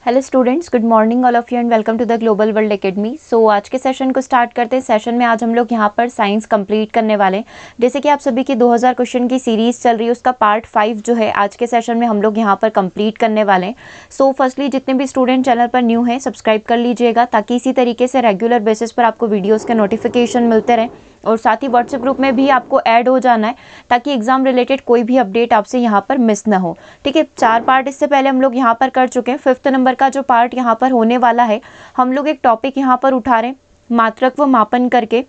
Hello students, good morning all of you and welcome to the Global World Academy. So आज के session को start करते हैं। Session में आज हम लोग यहाँ पर साइंस कंप्लीट करने वाले हैं। जैसे कि आप सभी की 2000 क्वेश्चन की सीरीज चल रही है, उसका पार्ट 5 जो है आज के सेशन में हम लोग यहाँ पर कंप्लीट करने वाले हैं। सो फर्स्टली जितने भी स्टूडेंट चैनल पर न्यू हैं सब्सक्राइब कर लीजिएगा, ताकि इसी तरीके से रेगुलर बेसिस पर आपको वीडियोज़ के नोटिफिकेशन मिलते रहें। और साथ ही व्हाट्सएप ग्रुप में भी आपको ऐड हो जाना है, ताकि एग्जाम रिलेटेड कोई भी अपडेट आपसे यहाँ पर मिस ना हो। ठीक है, 4 पार्ट इससे पहले हम लोग यहाँ पर कर चुके हैं। 5th नंबर का जो पार्ट यहाँ पर होने वाला है, हम लोग एक टॉपिक यहाँ पर उठा रहे हैं, मात्रक व मापन करके।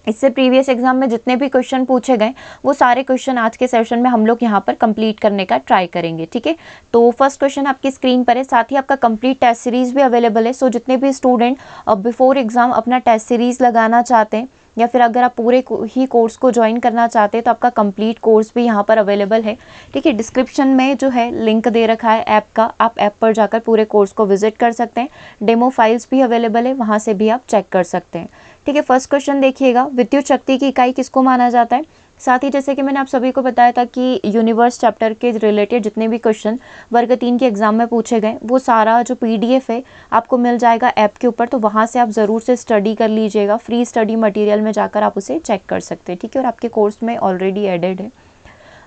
इससे प्रीवियस एग्जाम में जितने भी क्वेश्चन पूछे गए वो सारे क्वेश्चन आज के सेशन में हम लोग यहाँ पर कंप्लीट करने का ट्राई करेंगे। ठीक है, तो फर्स्ट क्वेश्चन आपकी स्क्रीन पर है, साथ ही आपका कंप्लीट टेस्ट सीरीज भी अवेलेबल है। सो जितने भी स्टूडेंट बिफोर एग्जाम अपना टेस्ट सीरीज लगाना चाहते हैं, या फिर अगर आप पूरे ही कोर्स को ज्वाइन करना चाहते हैं, तो आपका कंप्लीट कोर्स भी यहाँ पर अवेलेबल है। ठीक है, डिस्क्रिप्शन में जो है लिंक दे रखा है ऐप का, आप ऐप पर जाकर पूरे कोर्स को विजिट कर सकते हैं। डेमो फाइल्स भी अवेलेबल है, वहाँ से भी आप चेक कर सकते हैं। ठीक है, फर्स्ट क्वेश्चन देखिएगा, विद्युत शक्ति की इकाई किसको माना जाता है। साथ ही जैसे कि मैंने आप सभी को बताया था कि यूनिवर्स चैप्टर के रिलेटेड जितने भी क्वेश्चन वर्ग 3 के एग्जाम में पूछे गए, वो सारा जो पीडीएफ है आपको मिल जाएगा ऐप के ऊपर, तो वहाँ से आप ज़रूर से स्टडी कर लीजिएगा। फ्री स्टडी मटेरियल में जाकर आप उसे चेक कर सकते हैं। ठीक है, और आपके कोर्स में ऑलरेडी एडेड है।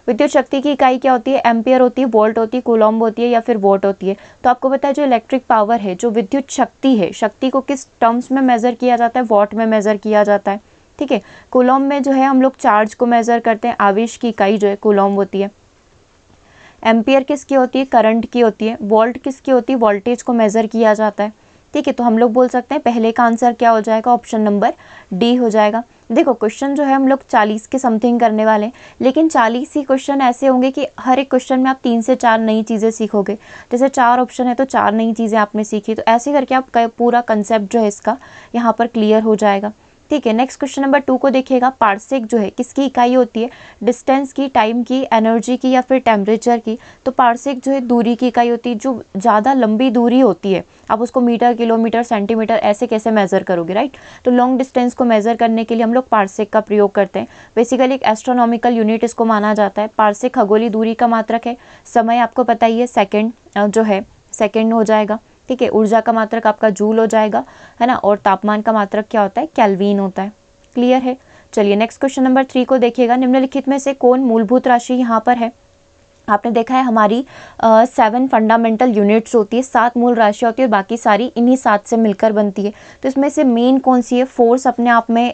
विद्युत शक्ति की इकाई क्या होती है? एम्पियर होती है, वोल्ट होती है, कूलॉम्ब होती है, या फिर वॉट होती है। तो आपको पता है जो इलेक्ट्रिक पावर है, जो विद्युत शक्ति है, शक्ति को किस टर्म्स में मेजर किया जाता है? वॉट में मेजर किया जाता है। ठीक है, कूलॉम्ब में जो है हम लोग चार्ज को मेजर करते हैं, आवेश की इकाई जो है कूलॉम्ब होती है। एम्पियर किसकी होती है? करंट की होती है। वोल्ट किसकी होती है? वोल्टेज को मेजर किया जाता है। ठीक है, तो हम लोग बोल सकते हैं पहले का आंसर क्या हो जाएगा? ऑप्शन नंबर डी हो जाएगा। देखो क्वेश्चन जो है हम लोग 40 के समथिंग करने वाले हैं, लेकिन 40 ही क्वेश्चन ऐसे होंगे कि हर एक क्वेश्चन में आप 3 से 4 नई चीज़ें सीखोगे। जैसे 4 ऑप्शन है तो 4 नई चीज़ें आपने सीखी, तो ऐसे करके आप पूरा कंसेप्ट जो है इसका यहाँ पर क्लियर हो जाएगा। ठीक है, नेक्स्ट क्वेश्चन नंबर 2 को देखिएगा। पार्सेक जो है किसकी इकाई होती है? डिस्टेंस की, टाइम की, एनर्जी की, या फिर टेम्परेचर की। तो पार्सेक जो है दूरी की इकाई होती है। जो ज़्यादा लंबी दूरी होती है, आप उसको मीटर, किलोमीटर, सेंटीमीटर ऐसे कैसे मेज़र करोगे, राइट? तो लॉन्ग डिस्टेंस को मेज़र करने के लिए हम लोग पार्सेक का प्रयोग करते हैं। बेसिकली एक एस्ट्रोनॉमिकल यूनिट इसको माना जाता है। पार्सेक खगोलीय दूरी का मात्रक है। समय आपको पता ही है, सेकेंड जो है सेकेंड हो जाएगा। ठीक है, ऊर्जा का मात्रक आपका जूल हो जाएगा, है ना। और तापमान का मात्रक क्या होता है? केल्विन होता है। क्लियर है? चलिए नेक्स्ट क्वेश्चन नंबर 3 को देखिएगा। निम्नलिखित में से कौन मूलभूत राशि यहाँ पर है? आपने देखा है हमारी 7 फंडामेंटल यूनिट्स होती है, 7 मूल राशि होती है, और बाकी सारी इन्हीं 7 से मिलकर बनती है। तो इसमें से मेन कौन सी है? फोर्स अपने आप में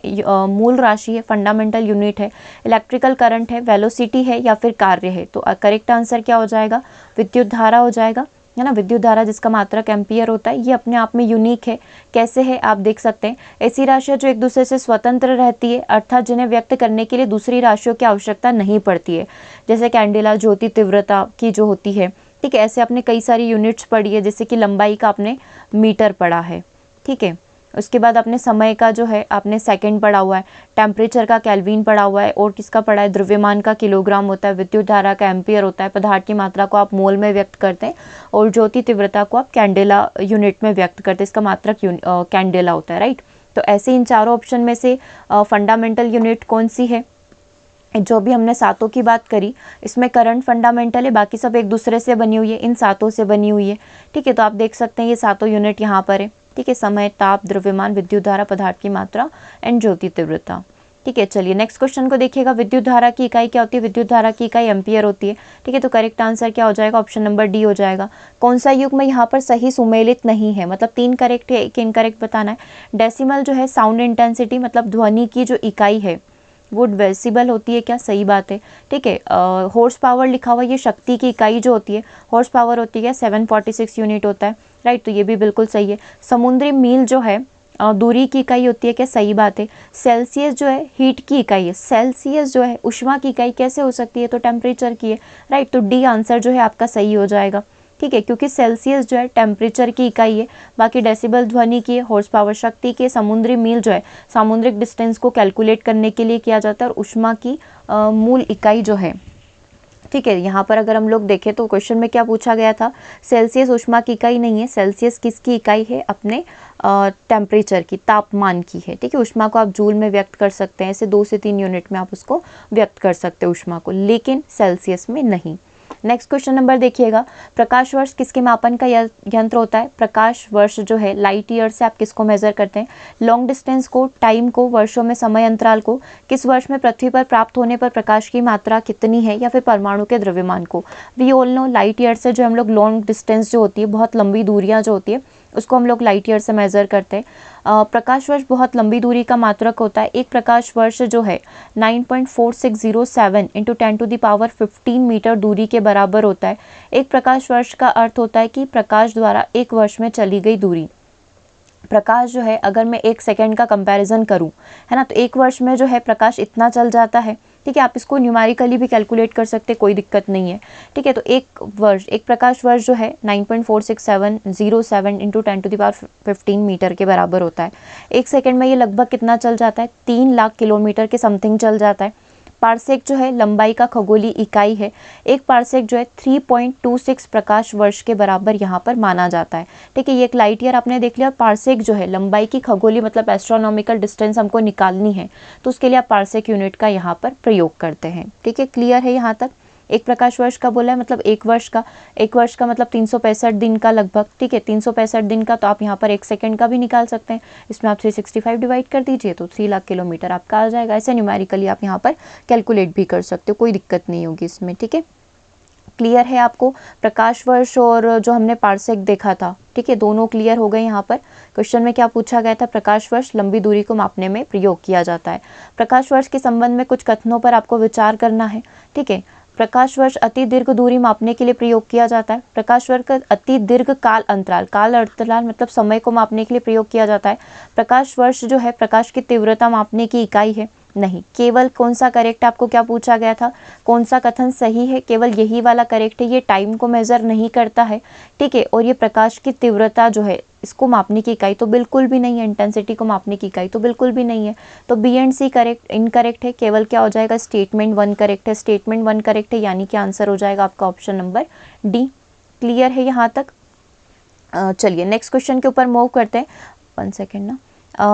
मूल राशि है, फंडामेंटल यूनिट है। इलेक्ट्रिकल करंट है, वेलोसिटी है, या फिर कार्य है। तो करेक्ट आंसर क्या हो जाएगा? विद्युत धारा हो जाएगा, है ना। विद्युत धारा जिसका मात्रक एम्पियर होता है, ये अपने आप में यूनिक है। कैसे है आप देख सकते हैं। ऐसी राशियाँ जो एक दूसरे से स्वतंत्र रहती है, अर्थात जिन्हें व्यक्त करने के लिए दूसरी राशियों की आवश्यकता नहीं पड़ती है। जैसे कैंडेला, ज्योति तीव्रता की जो होती है। ठीक है, ऐसे आपने कई सारी यूनिट्स पढ़ी है, जैसे कि लंबाई का आपने मीटर पढ़ा है। ठीक है, उसके बाद आपने समय का जो है आपने सेकंड पढ़ा हुआ है, टेम्परेचर का केल्विन पढ़ा हुआ है, और किसका पढ़ा है? द्रव्यमान का किलोग्राम होता है, विद्युत धारा का एम्पियर होता है, पदार्थ की मात्रा को आप मोल में व्यक्त करते हैं, और ज्योति तीव्रता को आप कैंडेला यूनिट में व्यक्त करते हैं, इसका मात्रक कैंडेला होता है, राइट। तो ऐसे इन चारों ऑप्शन में से फंडामेंटल यूनिट कौन सी है? जो भी हमने सातों की बात करी, इसमें करंट फंडामेंटल है, बाकी सब एक दूसरे से बनी हुई है, इन सातों से बनी हुई है। ठीक है, तो आप देख सकते हैं ये सातों यूनिट यहाँ पर है। ठीक है, समय, ताप, द्रव्यमान, विद्युत धारा, पदार्थ की मात्रा एंड ज्योति तीव्रता। ठीक है, चलिए नेक्स्ट क्वेश्चन को देखिएगा। विद्युत धारा की इकाई क्या होती है? विद्युत धारा की इकाई एम्पियर होती है। ठीक है, तो करेक्ट आंसर क्या हो जाएगा? ऑप्शन नंबर डी हो जाएगा। कौन सा युग्म यहाँ पर सही सुमेलित नहीं है? मतलब 3 करेक्ट है, 1 इनकरेक्ट बताना है। डेसिमल जो है साउंड इंटेंसिटी, मतलब ध्वनि की जो इकाई है वो डेसिबल होती है क्या? सही बात है। ठीक है, हॉर्स पावर लिखा हुआ, ये शक्ति की इकाई जो होती है, हॉर्स पावर होती है 746 यूनिट होता है, राइट। तो ये भी बिल्कुल सही है। समुद्री मील जो है दूरी की इकाई होती है क्या? सही बात है। सेल्सियस जो है हीट की इकाई है, सेल्सियस जो है उष्मा की इकाई कैसे हो सकती है? तो टेम्परेचर की है, राइट। तो डी आंसर जो है आपका सही हो जाएगा। ठीक है, क्योंकि सेल्सियस जो है टेम्परेचर की इकाई है, बाकी डेसिबल ध्वनि की है, हॉर्स पावर शक्ति की, समुद्री मील जो है सामुद्रिक डिस्टेंस को कैलकुलेट करने के लिए किया जाता है, और उष्मा की मूल इकाई जो है। ठीक है, यहाँ पर अगर हम लोग देखें तो क्वेश्चन में क्या पूछा गया था? सेल्सियस उष्मा की इकाई नहीं है, सेल्सियस किसकी इकाई है? अपने टेम्परेचर की, तापमान की है। ठीक है, उष्मा को आप जूल में व्यक्त कर सकते हैं, ऐसे 2 से 3 यूनिट में आप उसको व्यक्त कर सकते हैं उष्मा को, लेकिन सेल्सियस में नहीं। नेक्स्ट क्वेश्चन नंबर देखिएगा, प्रकाश वर्ष किसके मापन का यंत्र होता है? प्रकाश वर्ष जो है लाइट ईयर से आप किसको मेजर करते हैं? लॉन्ग डिस्टेंस को, टाइम को, वर्षों में समय अंतराल को। किस वर्ष में पृथ्वी पर प्राप्त होने पर प्रकाश की मात्रा कितनी है, या फिर परमाणु के द्रव्यमान को। We all know light year से जो हम लोग लॉन्ग डिस्टेंस जो होती है, बहुत लंबी दूरियां जो होती है, उसको हम लोग लाइट ईयर से मेजर करते हैं। प्रकाश वर्ष बहुत लंबी दूरी का मात्रक होता है। एक प्रकाश वर्ष जो है 9.4607 इंटू 10⁻15 मीटर दूरी के बराबर होता है। एक प्रकाश वर्ष का अर्थ होता है कि प्रकाश द्वारा एक वर्ष में चली गई दूरी। प्रकाश जो है, अगर मैं 1 सेकेंड का कंपैरिजन करूं, है ना, तो एक वर्ष में जो है प्रकाश इतना चल जाता है। ठीक है, आप इसको न्यूमेरिकली भी कैलकुलेट कर सकते हैं, कोई दिक्कत नहीं है। ठीक है, तो एक प्रकाश वर्ष जो है 9.46707 इंटू 10⁻15 मीटर के बराबर होता है। एक सेकेंड में ये लगभग कितना चल जाता है? 3 लाख किलोमीटर के समथिंग चल जाता है। पारसेक जो है लंबाई का खगोलीय इकाई है। एक पारसेक जो है 3.26 प्रकाश वर्ष के बराबर यहाँ पर माना जाता है। ठीक है, ये एक लाइट ईयर आपने देख लिया। पारसेक जो है लंबाई की खगोलीय मतलब एस्ट्रोनॉमिकल डिस्टेंस हमको निकालनी है, तो उसके लिए आप पारसेक यूनिट का यहाँ पर प्रयोग करते हैं। ठीक है, क्लियर है यहाँ तक? एक प्रकाश वर्ष का बोला है, मतलब एक वर्ष का मतलब 365 दिन का लगभग। ठीक है, 365 दिन का, तो आप यहाँ पर 1 सेकेंड का भी निकाल सकते हैं। इसमें आप 365 डिवाइड कर दीजिए तो 3 लाख किलोमीटर आपका आ जाएगा। ऐसे न्यूमेरिकली आप यहाँ पर कैलकुलेट भी कर सकते हो, कोई दिक्कत नहीं होगी इसमें। ठीक है, क्लियर है आपको? प्रकाश वर्ष और जो हमने पारसेक देखा था, ठीक है, दोनों क्लियर हो गए। यहाँ पर क्वेश्चन में क्या पूछा गया था? प्रकाश वर्ष लंबी दूरी को मापने में प्रयोग किया जाता है। प्रकाश वर्ष के संबंध में कुछ कथनों पर आपको विचार करना है। ठीक है, प्रकाश वर्ष अति दीर्घ दूरी मापने के लिए प्रयोग किया जाता है। प्रकाश वर्ष का अति दीर्घ काल अंतराल मतलब समय को मापने के लिए प्रयोग किया जाता है। प्रकाश वर्ष जो है प्रकाश की तीव्रता मापने की इकाई है। नहीं, केवल कौन सा करेक्ट है? आपको क्या पूछा गया था? कौन सा कथन सही है? केवल यही वाला करेक्ट है। ये टाइम को मेजर नहीं करता है। ठीक है, और ये प्रकाश की तीव्रता जो है इसको मापने की इकाई तो बिल्कुल भी नहीं है। इंटेंसिटी को मापने की इकाई तो बिल्कुल भी नहीं है। तो B and C correct incorrect है। केवल क्या हो जाएगा? स्टेटमेंट 1 करेक्ट है। स्टेटमेंट 1 करेक्ट है, यानी कि आंसर हो जाएगा आपका ऑप्शन नंबर डी। क्लियर है यहाँ तक? चलिए नेक्स्ट क्वेश्चन के ऊपर मूव करते हैं। 1 सेकेंड ना।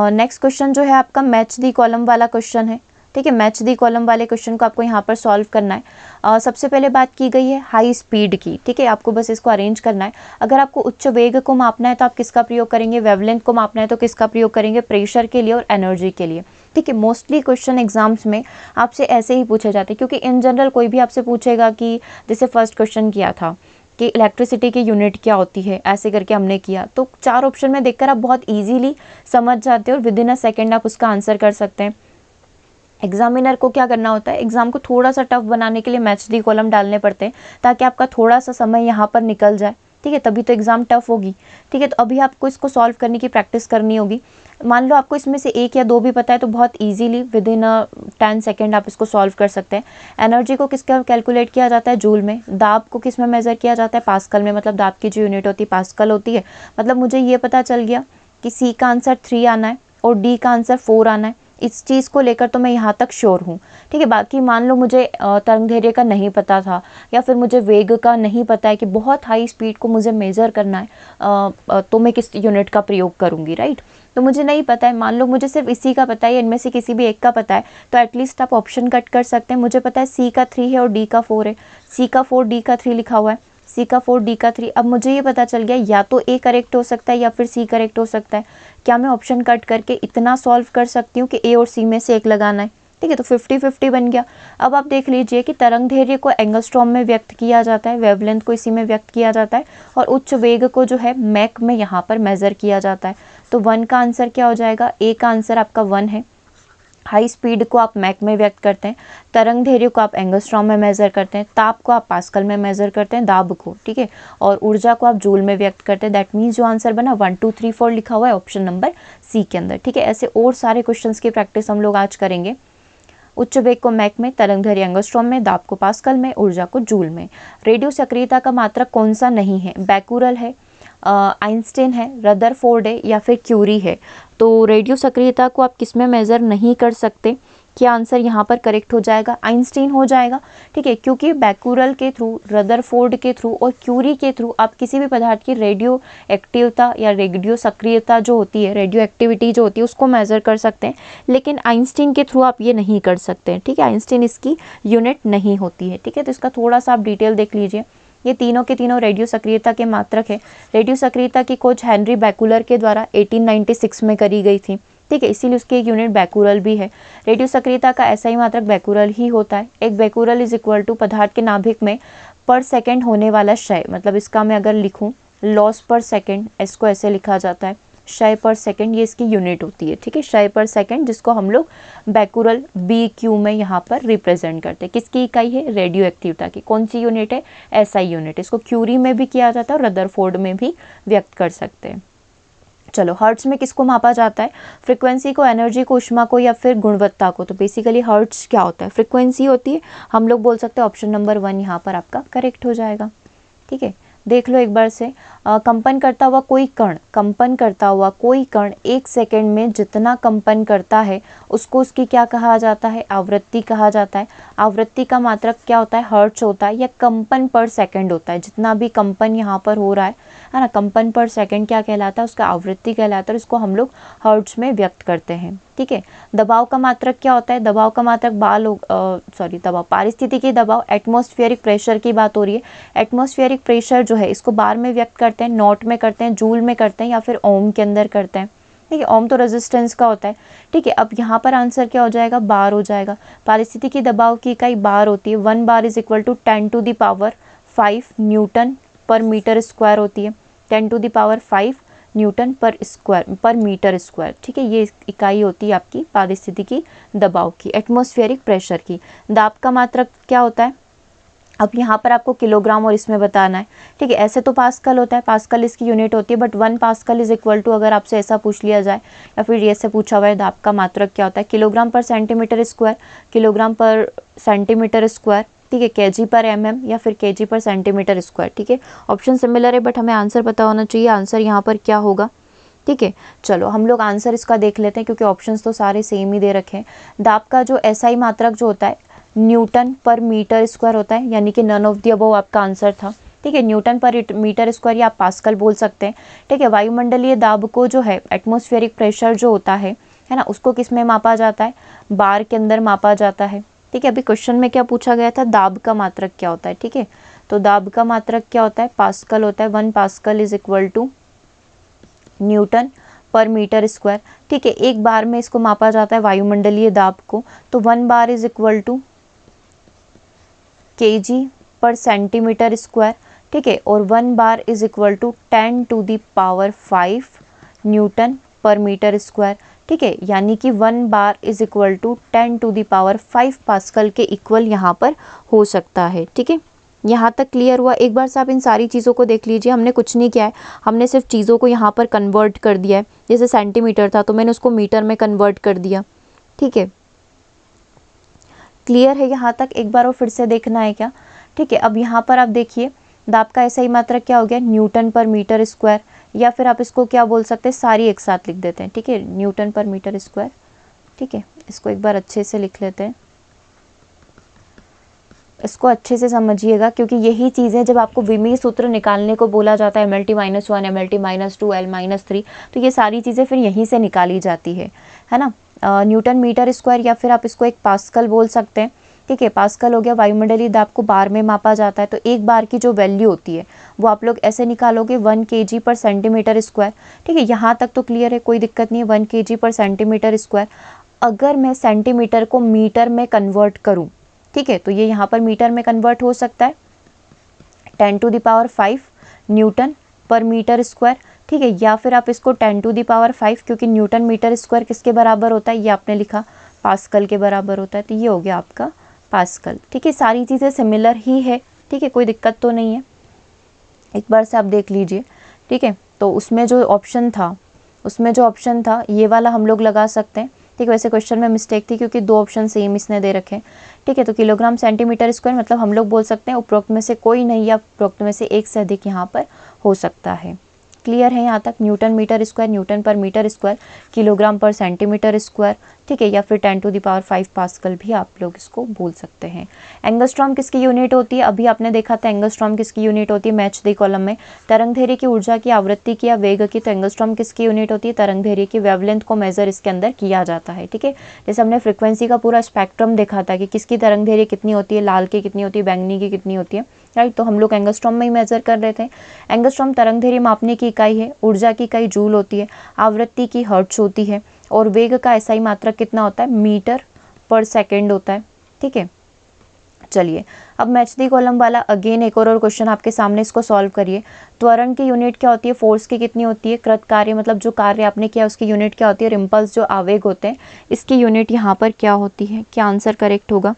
नेक्स्ट क्वेश्चन जो है आपका मैच दी कॉलम वाला क्वेश्चन है। ठीक है, मैच दी कॉलम वाले क्वेश्चन को आपको यहाँ पर सॉल्व करना है। सबसे पहले बात की गई है हाई स्पीड की। ठीक है, आपको बस इसको अरेंज करना है। अगर आपको उच्च वेग को मापना है तो आप किसका प्रयोग करेंगे? वेवलेंथ को मापना है तो किसका प्रयोग करेंगे? प्रेशर के लिए और एनर्जी के लिए। ठीक है, मोस्टली क्वेश्चन एग्जाम्स में आपसे ऐसे ही पूछे जाते हैं, क्योंकि इन जनरल कोई भी आपसे पूछेगा कि जैसे फर्स्ट क्वेश्चन किया था कि इलेक्ट्रिसिटी की यूनिट क्या होती है, ऐसे करके हमने किया, तो 4 ऑप्शन में देखकर आप बहुत इजीली समझ जाते हो और विद इन अ सेकेंड आप उसका आंसर कर सकते हैं। एग्जामिनर को क्या करना होता है? एग्जाम को थोड़ा सा टफ बनाने के लिए मैच दी कॉलम डालने पड़ते हैं, ताकि आपका थोड़ा सा समय यहाँ पर निकल जाए। ठीक है, तभी तो एग्जाम टफ होगी। ठीक है, तो अभी आपको इसको सॉल्व करने की प्रैक्टिस करनी होगी। मान लो आपको इसमें से 1 या 2 भी पता है, तो बहुत इजीली विद इन 10 सेकेंड आप इसको सॉल्व कर सकते हैं। एनर्जी को किसका कैलकुलेट किया जाता है? जूल में। दाब को किस में मेजर किया जाता है? पास्कल में। मतलब दाब की जो यूनिट होती है पास्कल होती है। मतलब मुझे ये पता चल गया कि सी का आंसर 3 आना है और डी का आंसर 4 आना है। इस चीज़ को लेकर तो मैं यहाँ तक श्योर हूँ। ठीक है, बाकी मान लो मुझे तरंगदैर्घ्य का नहीं पता था, या फिर मुझे वेग का नहीं पता है कि बहुत हाई स्पीड को मुझे मेजर करना है, तो मैं किस यूनिट का प्रयोग करूँगी, राइट? तो मुझे नहीं पता है, मान लो मुझे सिर्फ इसी का पता है, इनमें से किसी भी एक का पता है, तो एटलीस्ट आप ऑप्शन कट कर सकते हैं। मुझे पता है सी का 3 है और डी का 4 है। सी का 4 डी का 3 लिखा हुआ है, सी का 4 डी का 3। अब मुझे ये पता चल गया या तो ए करेक्ट हो सकता है या फिर सी करेक्ट हो सकता है। क्या मैं ऑप्शन कट करके इतना सॉल्व कर सकती हूँ कि ए और सी में से एक लगाना है? ठीक है, तो 50-50 बन गया। अब आप देख लीजिए कि तरंगदैर्घ्य को एंगस्ट्रॉम में व्यक्त किया जाता है, वेवलेंथ को इसी में व्यक्त किया जाता है, और उच्च वेग को जो है मैक में यहाँ पर मेजर किया जाता है। तो 1 का आंसर क्या हो जाएगा? ए का आंसर आपका 1 है। हाई स्पीड को आप मैक में व्यक्त करते हैं, तरंगदैर्घ्य को आप एंगस्ट्रॉम में मेजर करते हैं, ताप को आप पास्कल में मेजर करते हैं, दाब को, ठीक है, और ऊर्जा को आप जूल में व्यक्त करते हैं। दैट मीन्स जो आंसर बना 1 2 3 4 लिखा हुआ है ऑप्शन नंबर सी के अंदर। ठीक है, ऐसे और सारे क्वेश्चंस की प्रैक्टिस हम लोग आज करेंगे। उच्च वेग को मैक में, तरंगदैर्घ्य एंगस्ट्रॉम में, दाब को पास्कल में, ऊर्जा को जूल में। रेडियो सक्रियता का मात्रक कौन सा नहीं है? बैकुरल है, आइंस्टीन है, रदरफोर्ड है, या फिर क्यूरी है। तो रेडियो सक्रियता को आप किस में मेज़र नहीं कर सकते? क्या आंसर यहाँ पर करेक्ट हो जाएगा? आइंस्टीन हो जाएगा। ठीक है, क्योंकि बैकुरल के थ्रू, रदरफोर्ड के थ्रू और क्यूरी के थ्रू आप किसी भी पदार्थ की रेडियो एक्टिवता या रेडियो सक्रियता जो होती है, रेडियो एक्टिविटी जो होती है, उसको मेजर कर सकते हैं, लेकिन आइंस्टीन के थ्रू आप ये नहीं कर सकते हैं। ठीक है, आइंस्टीन इसकी यूनिट नहीं होती है। ठीक है, तो इसका थोड़ा सा आप डिटेल देख लीजिए। ये तीनों के तीनों रेडियो सक्रियता के मात्रक है। रेडियो सक्रियता की खोज हेनरी बैकुलर के द्वारा 1896 में करी गई थी। ठीक है, इसीलिए उसकी एक यूनिट बैकुरल भी है। रेडियो सक्रियता का ऐसा ही मात्रक बैकुरल ही होता है। एक बैकुरल इज इक्वल टू पदार्थ के नाभिक में पर सेकंड होने वाला क्षय, मतलब इसका मैं अगर लिखूं लॉस पर सेकंड, इसको ऐसे लिखा जाता है, क्षय पर सेकंड, ये इसकी यूनिट होती है। ठीक है, क्षय पर सेकंड, जिसको हम लोग बैकुरल BQ में यहाँ पर रिप्रेजेंट करते हैं। किसकी इकाई है? रेडियो एक्टिवता की। कौन सी यूनिट है? SI unit. इसको क्यूरी में भी किया जाता है और रदरफोर्ड में भी व्यक्त कर सकते हैं। चलो, हर्ट्ज में किसको मापा जाता है? फ्रीक्वेंसी को, एनर्जी को, ऊष्मा को या फिर गुणवत्ता को। तो बेसिकली हर्ट्ज क्या होता है? फ्रीक्वेंसी होती है। हम लोग बोल सकते हैं ऑप्शन नंबर 1 यहाँ पर आपका करेक्ट हो जाएगा। ठीक है, देख लो एक बार से, कंपन करता हुआ कोई कण, कंपन करता हुआ कोई कण 1 सेकेंड में जितना कंपन करता है उसको उसकी क्या कहा जाता है? आवृत्ति कहा जाता है। आवृत्ति का मात्रक क्या होता है? हर्ट्ज होता है, या कंपन पर सेकंड होता है। जितना भी कंपन यहाँ पर हो रहा है ना, कंपन पर सेकंड क्या कहलाता है? उसका आवृत्ति कहलाता है। इसको हम लोग हर्ट्ज में व्यक्त करते हैं। ठीक है, दबाव का मात्रक क्या होता है? दबाव का मात्रक दबाव, पारिस्थितिकी दबाव, एटमॉस्फेरिक प्रेशर की बात हो रही है। एटमॉस्फेरिक प्रेशर जो है इसको बार में व्यक्त करते हैं, नॉट में करते हैं, जूल में करते हैं, या फिर ओम के अंदर करते हैं। ठीक है, ओम तो रेजिस्टेंस का होता है। ठीक है, अब यहाँ पर आंसर क्या हो जाएगा? बार हो जाएगा। पारिस्थितिकी दबाव की इकाई बार होती है। 1 bar is equal to 10⁵ newton पर मीटर स्क्वायर होती है। 10⁵ न्यूटन पर मीटर स्क्वायर। ठीक है, ये इकाई होती है आपकी पारिस्थितिकी दबाव की, एटमॉस्फेरिक प्रेशर की। दाब का मात्रक क्या होता है? अब यहाँ पर आपको किलोग्राम और इसमें बताना है। ठीक है, ऐसे तो पास्कल होता है, पास्कल इसकी यूनिट होती है, but 1 pascal is equal to, अगर आपसे ऐसा पूछ लिया जाए या फिर ऐसे पूछा हुआ है दाब का मात्रक क्या होता है? किलोग्राम पर सेंटीमीटर स्क्वायर, किलोग्राम पर सेंटीमीटर स्क्वायर। ठीक है, kg पर mm या फिर kg पर सेंटीमीटर स्क्वायर। ठीक है, ऑप्शन सिमिलर है बट हमें आंसर पता होना चाहिए। आंसर यहाँ पर क्या होगा? ठीक है, चलो हम लोग आंसर इसका देख लेते हैं, क्योंकि ऑप्शंस तो सारे सेम ही दे रखे हैं। दाब का जो SI मात्रक जो होता है न्यूटन पर मीटर स्क्वायर होता है, यानी कि नन ऑफ द अबव आपका आंसर था। ठीक है, न्यूटन पर मीटर स्क्वायर या आप पास्कल बोल सकते हैं। ठीक है, वायुमंडलीय दाब को जो है, एटमॉस्फेरिक प्रेशर जो होता है ना, उसको किस में मापा जाता है? बार के अंदर मापा जाता है। ठीक है, अभी क्वेश्चन में क्या पूछा गया था? दाब का मात्रक क्या होता है? ठीक है, तो दाब का मात्रक क्या होता है? पास्कल होता है। 1 pascal is equal to newton पर मीटर स्क्वायर। ठीक है, एक बार में इसको मापा जाता है वायुमंडलीय दाब को, तो 1 bar is equal to kg पर सेंटीमीटर स्क्वायर। ठीक है, और 1 bar is equal to 10⁵ newton पर मीटर स्क्वायर। ठीक है, यानी कि 1 bar is equal to 10⁵ pascal के इक्वल यहाँ पर हो सकता है। ठीक है, यहाँ तक क्लियर हुआ? एक बार से आप इन सारी चीज़ों को देख लीजिए। हमने कुछ नहीं किया है, हमने सिर्फ चीज़ों को यहाँ पर कन्वर्ट कर दिया है। जैसे सेंटीमीटर था तो मैंने उसको मीटर में कन्वर्ट कर दिया। ठीक है, क्लियर है यहाँ तक? एक बार और फिर से देखना है क्या? ठीक है, अब यहाँ पर आप देखिए दाब का SI मात्रक क्या हो गया? न्यूटन पर मीटर स्क्वायर, या फिर आप इसको क्या बोल सकते हैं? सारी एक साथ लिख देते हैं। ठीक है, न्यूटन पर मीटर स्क्वायर। ठीक है, इसको एक बार अच्छे से लिख लेते हैं। इसको अच्छे से समझिएगा, क्योंकि यही चीज़ें जब आपको विमीय सूत्र निकालने को बोला जाता है, MLT -1, MLT -2, L -3, तो ये सारी चीज़ें फिर यहीं से निकाली जाती है ना। न्यूटन मीटर स्क्वायर, या फिर आप इसको एक पास्कल बोल सकते हैं। ठीक है, पास्कल हो गया। वायुमंडलीय दाब को बार में मापा जाता है, तो एक बार की जो वैल्यू होती है वो आप लोग ऐसे निकालोगे 1 kg पर सेंटीमीटर स्क्वायर। ठीक है, यहाँ तक तो क्लियर है, कोई दिक्कत नहीं है। 1 kg पर सेंटीमीटर स्क्वायर। अगर मैं सेंटीमीटर को मीटर में कन्वर्ट करूँ, ठीक है, तो ये यहाँ पर मीटर में कन्वर्ट हो सकता है 10⁵ न्यूटन पर मीटर स्क्वायर। ठीक है, या फिर आप इसको 10⁵, क्योंकि न्यूटन मीटर स्क्वायर किसके बराबर होता है? ये आपने लिखा पास्कल के बराबर होता है, तो ये हो गया आपका पास्कल। ठीक है, सारी चीज़ें सिमिलर ही है। ठीक है, कोई दिक्कत तो नहीं है। एक बार से आप देख लीजिए। ठीक है, तो उसमें जो ऑप्शन था ये वाला हम लोग लगा सकते हैं। ठीक है, वैसे क्वेश्चन में मिस्टेक थी, क्योंकि 2 ऑप्शन सेम इसने दे रखे हैं। ठीक है, तो किलोग्राम सेंटीमीटर स्क्वायर, मतलब हम लोग बोल सकते हैं उपरोक्त में से कोई नहीं, या उपरोक्त में से एक से अधिक यहाँ पर हो सकता है। क्लियर है यहाँ तक? न्यूटन मीटर स्क्वायर, न्यूटन पर मीटर स्क्वायर, किलोग्राम पर सेंटीमीटर स्क्वायर। ठीक ठीक है, या फिर 10⁵ पास्कल भी आप लोग इसको बोल सकते हैं। एंगस्ट्रॉम किसकी यूनिट होती है? अभी आपने देखा था एंगस्ट्रॉम किसकी यूनिट होती है मैच दी कॉलम में। तरंगधैर्य की ऊर्जा की, आवृत्ति की या वेग की, तो एंगस्ट्रॉम किसकी यूनिट होती है? तरंगधैर्य की। वेवलेंथ को मेजर इसके अंदर किया जाता है। ठीक है, जैसे हमने फ्रिक्वेंसी का पूरा स्पेक्ट्रम देखा था कि किसकी तरंगधैर्य कितनी होती है, लाल की कितनी होती है, बैंगनी की कितनी होती है, राइट। तो हम लोग एंगस्ट्रॉम में ही मेजर कर रहे थे। एंगस्ट्रॉम तरंगधैर्य मापने की इकाई है, ऊर्जा की इकाई जूल होती है, आवृत्ति की हर्ट्ज होती है, और वेग का एसआई मात्रक कितना होता है? मीटर पर सेकेंड होता है। ठीक है, चलिए अब मैच दी कॉलम वाला अगेन एक और क्वेश्चन आपके सामने, इसको सॉल्व करिए। त्वरण की यूनिट क्या होती है? फोर्स की कितनी होती है? कृत कार्य मतलब जो कार्य आपने किया उसकी यूनिट क्या होती है? और इम्पल्स जो आवेग होते हैं इसकी यूनिट यहाँ पर क्या होती है? क्या आंसर करेक्ट होगा?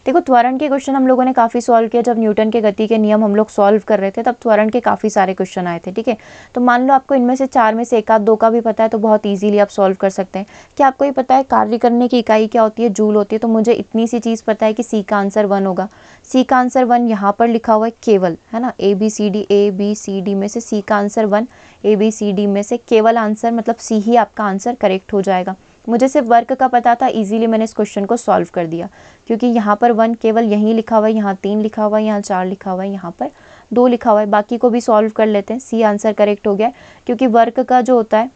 देखो त्वरण के क्वेश्चन हम लोगों ने काफ़ी सॉल्व किया, जब न्यूटन के गति के नियम हम लोग सॉल्व कर रहे थे तब त्वरण के काफ़ी सारे क्वेश्चन आए थे। ठीक है, तो मान लो आपको इनमें से 4 में से एक आध दो का भी पता है तो बहुत इजीली आप सॉल्व कर सकते हैं। क्या आपको ये पता है कार्य करने की इकाई क्या होती है? जूल होती है। तो मुझे इतनी सी चीज़ पता है कि सी का आंसर 1 होगा। सी का आंसर 1 यहाँ पर लिखा हुआ है केवल, है ना, ABCD में से सी का आंसर 1, ABCD में से केवल आंसर मतलब सी ही आपका आंसर करेक्ट हो जाएगा। मुझे सिर्फ वर्क का पता था, इजीली मैंने इस क्वेश्चन को सॉल्व कर दिया, क्योंकि यहाँ पर 1 केवल यहीं लिखा हुआ है, यहाँ 3 लिखा हुआ है, यहाँ 4 लिखा हुआ है, यहाँ पर 2 लिखा हुआ है। बाकी को भी सॉल्व कर लेते हैं। सी आंसर करेक्ट हो गया, क्योंकि वर्क का जो होता है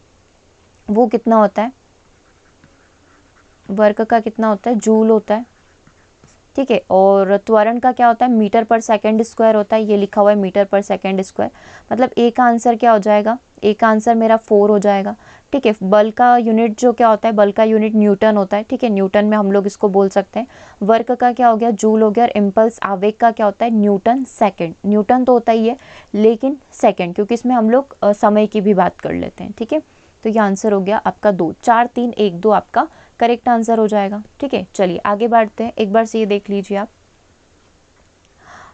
वो कितना होता है? वर्क का कितना होता है? जूल होता है। ठीक है, और त्वरण का क्या होता है? मीटर पर सेकेंड स्क्वायर होता है। ये लिखा हुआ है मीटर पर सेकेंड स्क्वायर, मतलब ए का आंसर क्या हो जाएगा? ए का आंसर मेरा 4 हो जाएगा। ठीक है, बल का यूनिट जो क्या होता है? बल का यूनिट न्यूटन होता है। ठीक है, न्यूटन में हम लोग इसको बोल सकते हैं। वर्क का क्या हो गया? जूल हो गया। और इम्पल्स आवेग का क्या होता है? Newton second. न्यूटन तो होता ही है लेकिन सेकेंड, क्योंकि इसमें हम लोग समय की भी बात कर लेते हैं। ठीक है, तो ये आंसर हो गया आपका 2, 4 3 1 2 आपका करेक्ट आंसर हो जाएगा। ठीक है, चलिए आगे बढ़ते हैं। एक बार से ये देख लीजिए आप,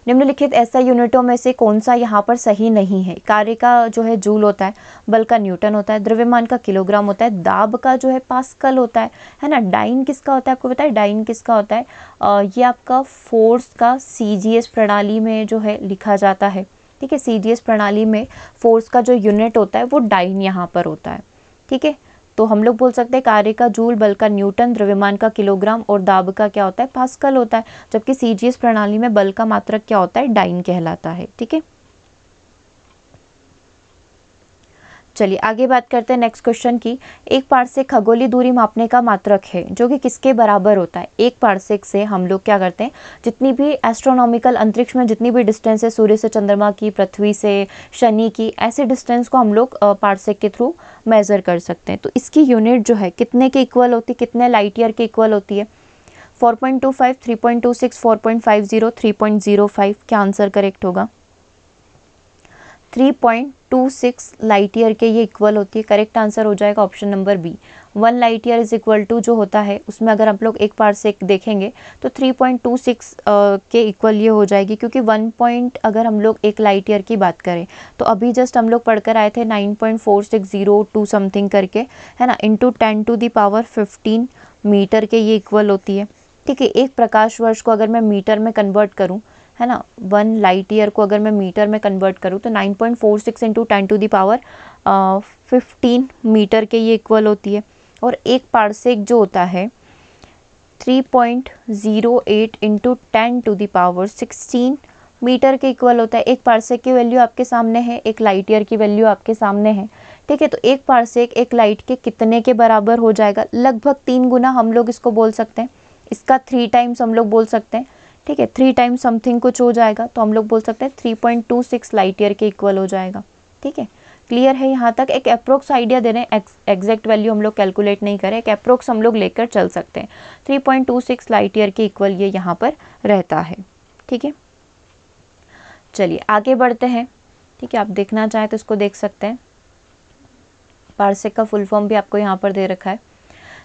निम्नलिखित ऐसा यूनिटों में से कौन सा यहाँ पर सही नहीं है? कार्य का जो है जूल होता है, बल का न्यूटन होता है, द्रव्यमान का किलोग्राम होता है, दाब का जो है पास्कल होता है ना। डाइन किसका होता है? आपको पता है डाइन किसका होता है? ये आपका फोर्स का CGS प्रणाली में जो है लिखा जाता है। ठीक है, CGS प्रणाली में फोर्स का जो यूनिट होता है वो डाइन यहाँ पर होता है। ठीक है, तो हम लोग बोल सकते हैं कार्य का जूल, बल का न्यूटन, द्रव्यमान का किलोग्राम और दाब का क्या होता है? पास्कल होता है। जबकि CGS प्रणाली में बल का मात्रक क्या होता है? डाइन कहलाता है। ठीक है, चलिए आगे बात करते हैं नेक्स्ट क्वेश्चन की। एक पारसेक खगोलीय दूरी मापने का मात्रक है जो कि किसके बराबर होता है? एक पारसेक से हम लोग क्या करते हैं, जितनी भी एस्ट्रोनॉमिकल अंतरिक्ष में जितनी भी डिस्टेंस है, सूर्य से चंद्रमा की, पृथ्वी से शनि की, ऐसे डिस्टेंस को हम लोग पारसेक के थ्रू मेजर कर सकते हैं। तो इसकी यूनिट जो है कितने के इक्वल होती है? कितने लाइट ईयर के इक्वल होती है? 4.25, 3.26, 4.50, 3.05। क्या आंसर करेक्ट होगा? 3.26 लाइट ईयर के ये इक्वल होती है। करेक्ट आंसर हो जाएगा option number B. 1 light year is equal to जो होता है उसमें अगर आप लोग एक पारसेक देखेंगे तो 3.26 के इक्वल ये हो जाएगी, क्योंकि 1 पॉइंट अगर हम लोग एक लाइट ईयर की बात करें तो अभी जस्ट हम लोग पढ़कर आए थे 9.4602 समथिंग करके, है ना, इंटू 10⁻15 मीटर के ये इक्वल होती है। ठीक है, एक प्रकाश वर्ष को अगर मैं मीटर में कन्वर्ट करूँ, है ना, 1 लाइट ईयर को अगर मैं मीटर में कन्वर्ट करूँ तो 9.46 इंटू 10⁻15 मीटर के ये इक्वल होती है। और एक पारसेक जो होता है 3.08 इंटू 10⁻16 मीटर के इक्वल होता है। एक पारसेक की वैल्यू आपके सामने है, एक लाइट ईयर की वैल्यू आपके सामने है। ठीक है, तो एक पारसेक एक लाइट के कितने के बराबर हो जाएगा? लगभग 3 गुना हम लोग इसको बोल सकते हैं। इसका 3 टाइम्स हम लोग बोल सकते हैं। ठीक है, 3 टाइम्स समथिंग कुछ हो जाएगा, तो हम लोग बोल सकते हैं 3.26 लाइट ईयर के इक्वल हो जाएगा। ठीक है, क्लियर है यहाँ तक? एक अप्रोक्स आइडिया दे रहे हैं, एग्जैक्ट वैल्यू हम लोग कैलकुलेट नहीं करें, एक अप्रोक्स हम लोग लेकर चल सकते हैं। 3.26 लाइट ईयर के इक्वल ये यहाँ पर रहता है। ठीक है, चलिए आगे बढ़ते हैं। ठीक है, आप देखना चाहें तो इसको देख सकते हैं। पारसेक का फुल फॉर्म भी आपको यहाँ पर दे रखा है।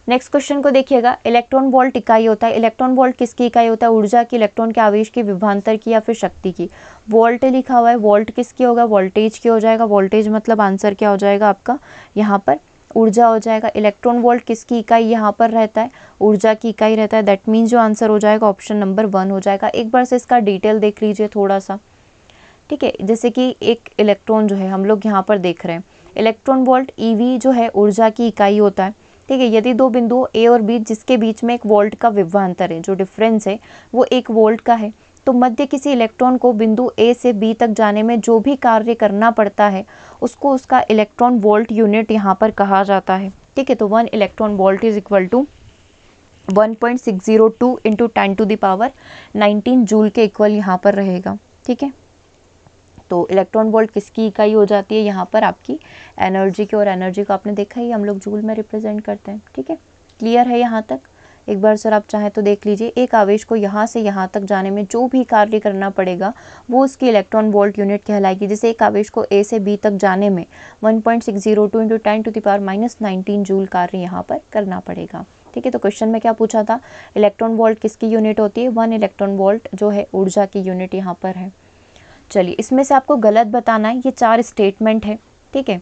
नेक्स्ट क्वेश्चन को देखिएगा। इलेक्ट्रॉन वोल्ट इकाई होता है। इलेक्ट्रॉन वोल्ट किसकी इकाई होता है? ऊर्जा की, इलेक्ट्रॉन के आवेश की, विभवांतर की या फिर शक्ति की। वोल्ट लिखा हुआ है, वोल्ट किसकी होगा? वोल्टेज की हो जाएगा। वोल्टेज मतलब आंसर क्या हो जाएगा आपका? यहाँ पर ऊर्जा हो जाएगा। इलेक्ट्रॉन वोल्ट किसकी इकाई यहाँ पर रहता है? ऊर्जा की इकाई रहता है। दैट मीन्स जो आंसर हो जाएगा ऑप्शन नंबर 1 हो जाएगा। एक बार से इसका डिटेल देख लीजिए थोड़ा सा। ठीक है, जैसे कि एक इलेक्ट्रॉन जो है हम लोग यहाँ पर देख रहे हैं, इलेक्ट्रॉन वोल्ट EV जो है ऊर्जा की इकाई होता है। ठीक है। यदि दो बिंदुओं ए और बी जिसके बीच में 1 वोल्ट का विभवांतर है, जो डिफरेंस है वो 1 वोल्ट का है, तो मध्य किसी इलेक्ट्रॉन को बिंदु ए से बी तक जाने में जो भी कार्य करना पड़ता है उसको उसका इलेक्ट्रॉन वोल्ट यूनिट यहाँ पर कहा जाता है। ठीक है, तो 1 electron volt is equal to 1.602 into 10⁻19 joule के इक्वल यहाँ पर रहेगा। ठीक है, तो इलेक्ट्रॉन वोल्ट किसकी इकाई हो जाती है यहाँ पर? आपकी एनर्जी की, और एनर्जी को आपने देखा ही हम लोग जूल में रिप्रेजेंट करते हैं। ठीक है, क्लियर है यहाँ तक? एक बार सर आप चाहें तो देख लीजिए, एक आवेश को यहाँ से यहाँ तक जाने में जो भी कार्य करना पड़ेगा वो उसकी इलेक्ट्रॉन वोल्ट यूनिट कहलाएगी। जैसे एक आवेश को ए से बी तक जाने में 1.602 इंटू 10⁻19 जूल कार्य यहाँ पर करना पड़ेगा। ठीक है, तो क्वेश्चन में क्या पूछा था? इलेक्ट्रॉन वोल्ट किसकी यूनिट होती है? 1 इलेक्ट्रॉन वोल्ट जो है ऊर्जा की यूनिट यहाँ पर है। चलिए, इसमें से आपको गलत बताना है, ये 4 स्टेटमेंट है। ठीक है,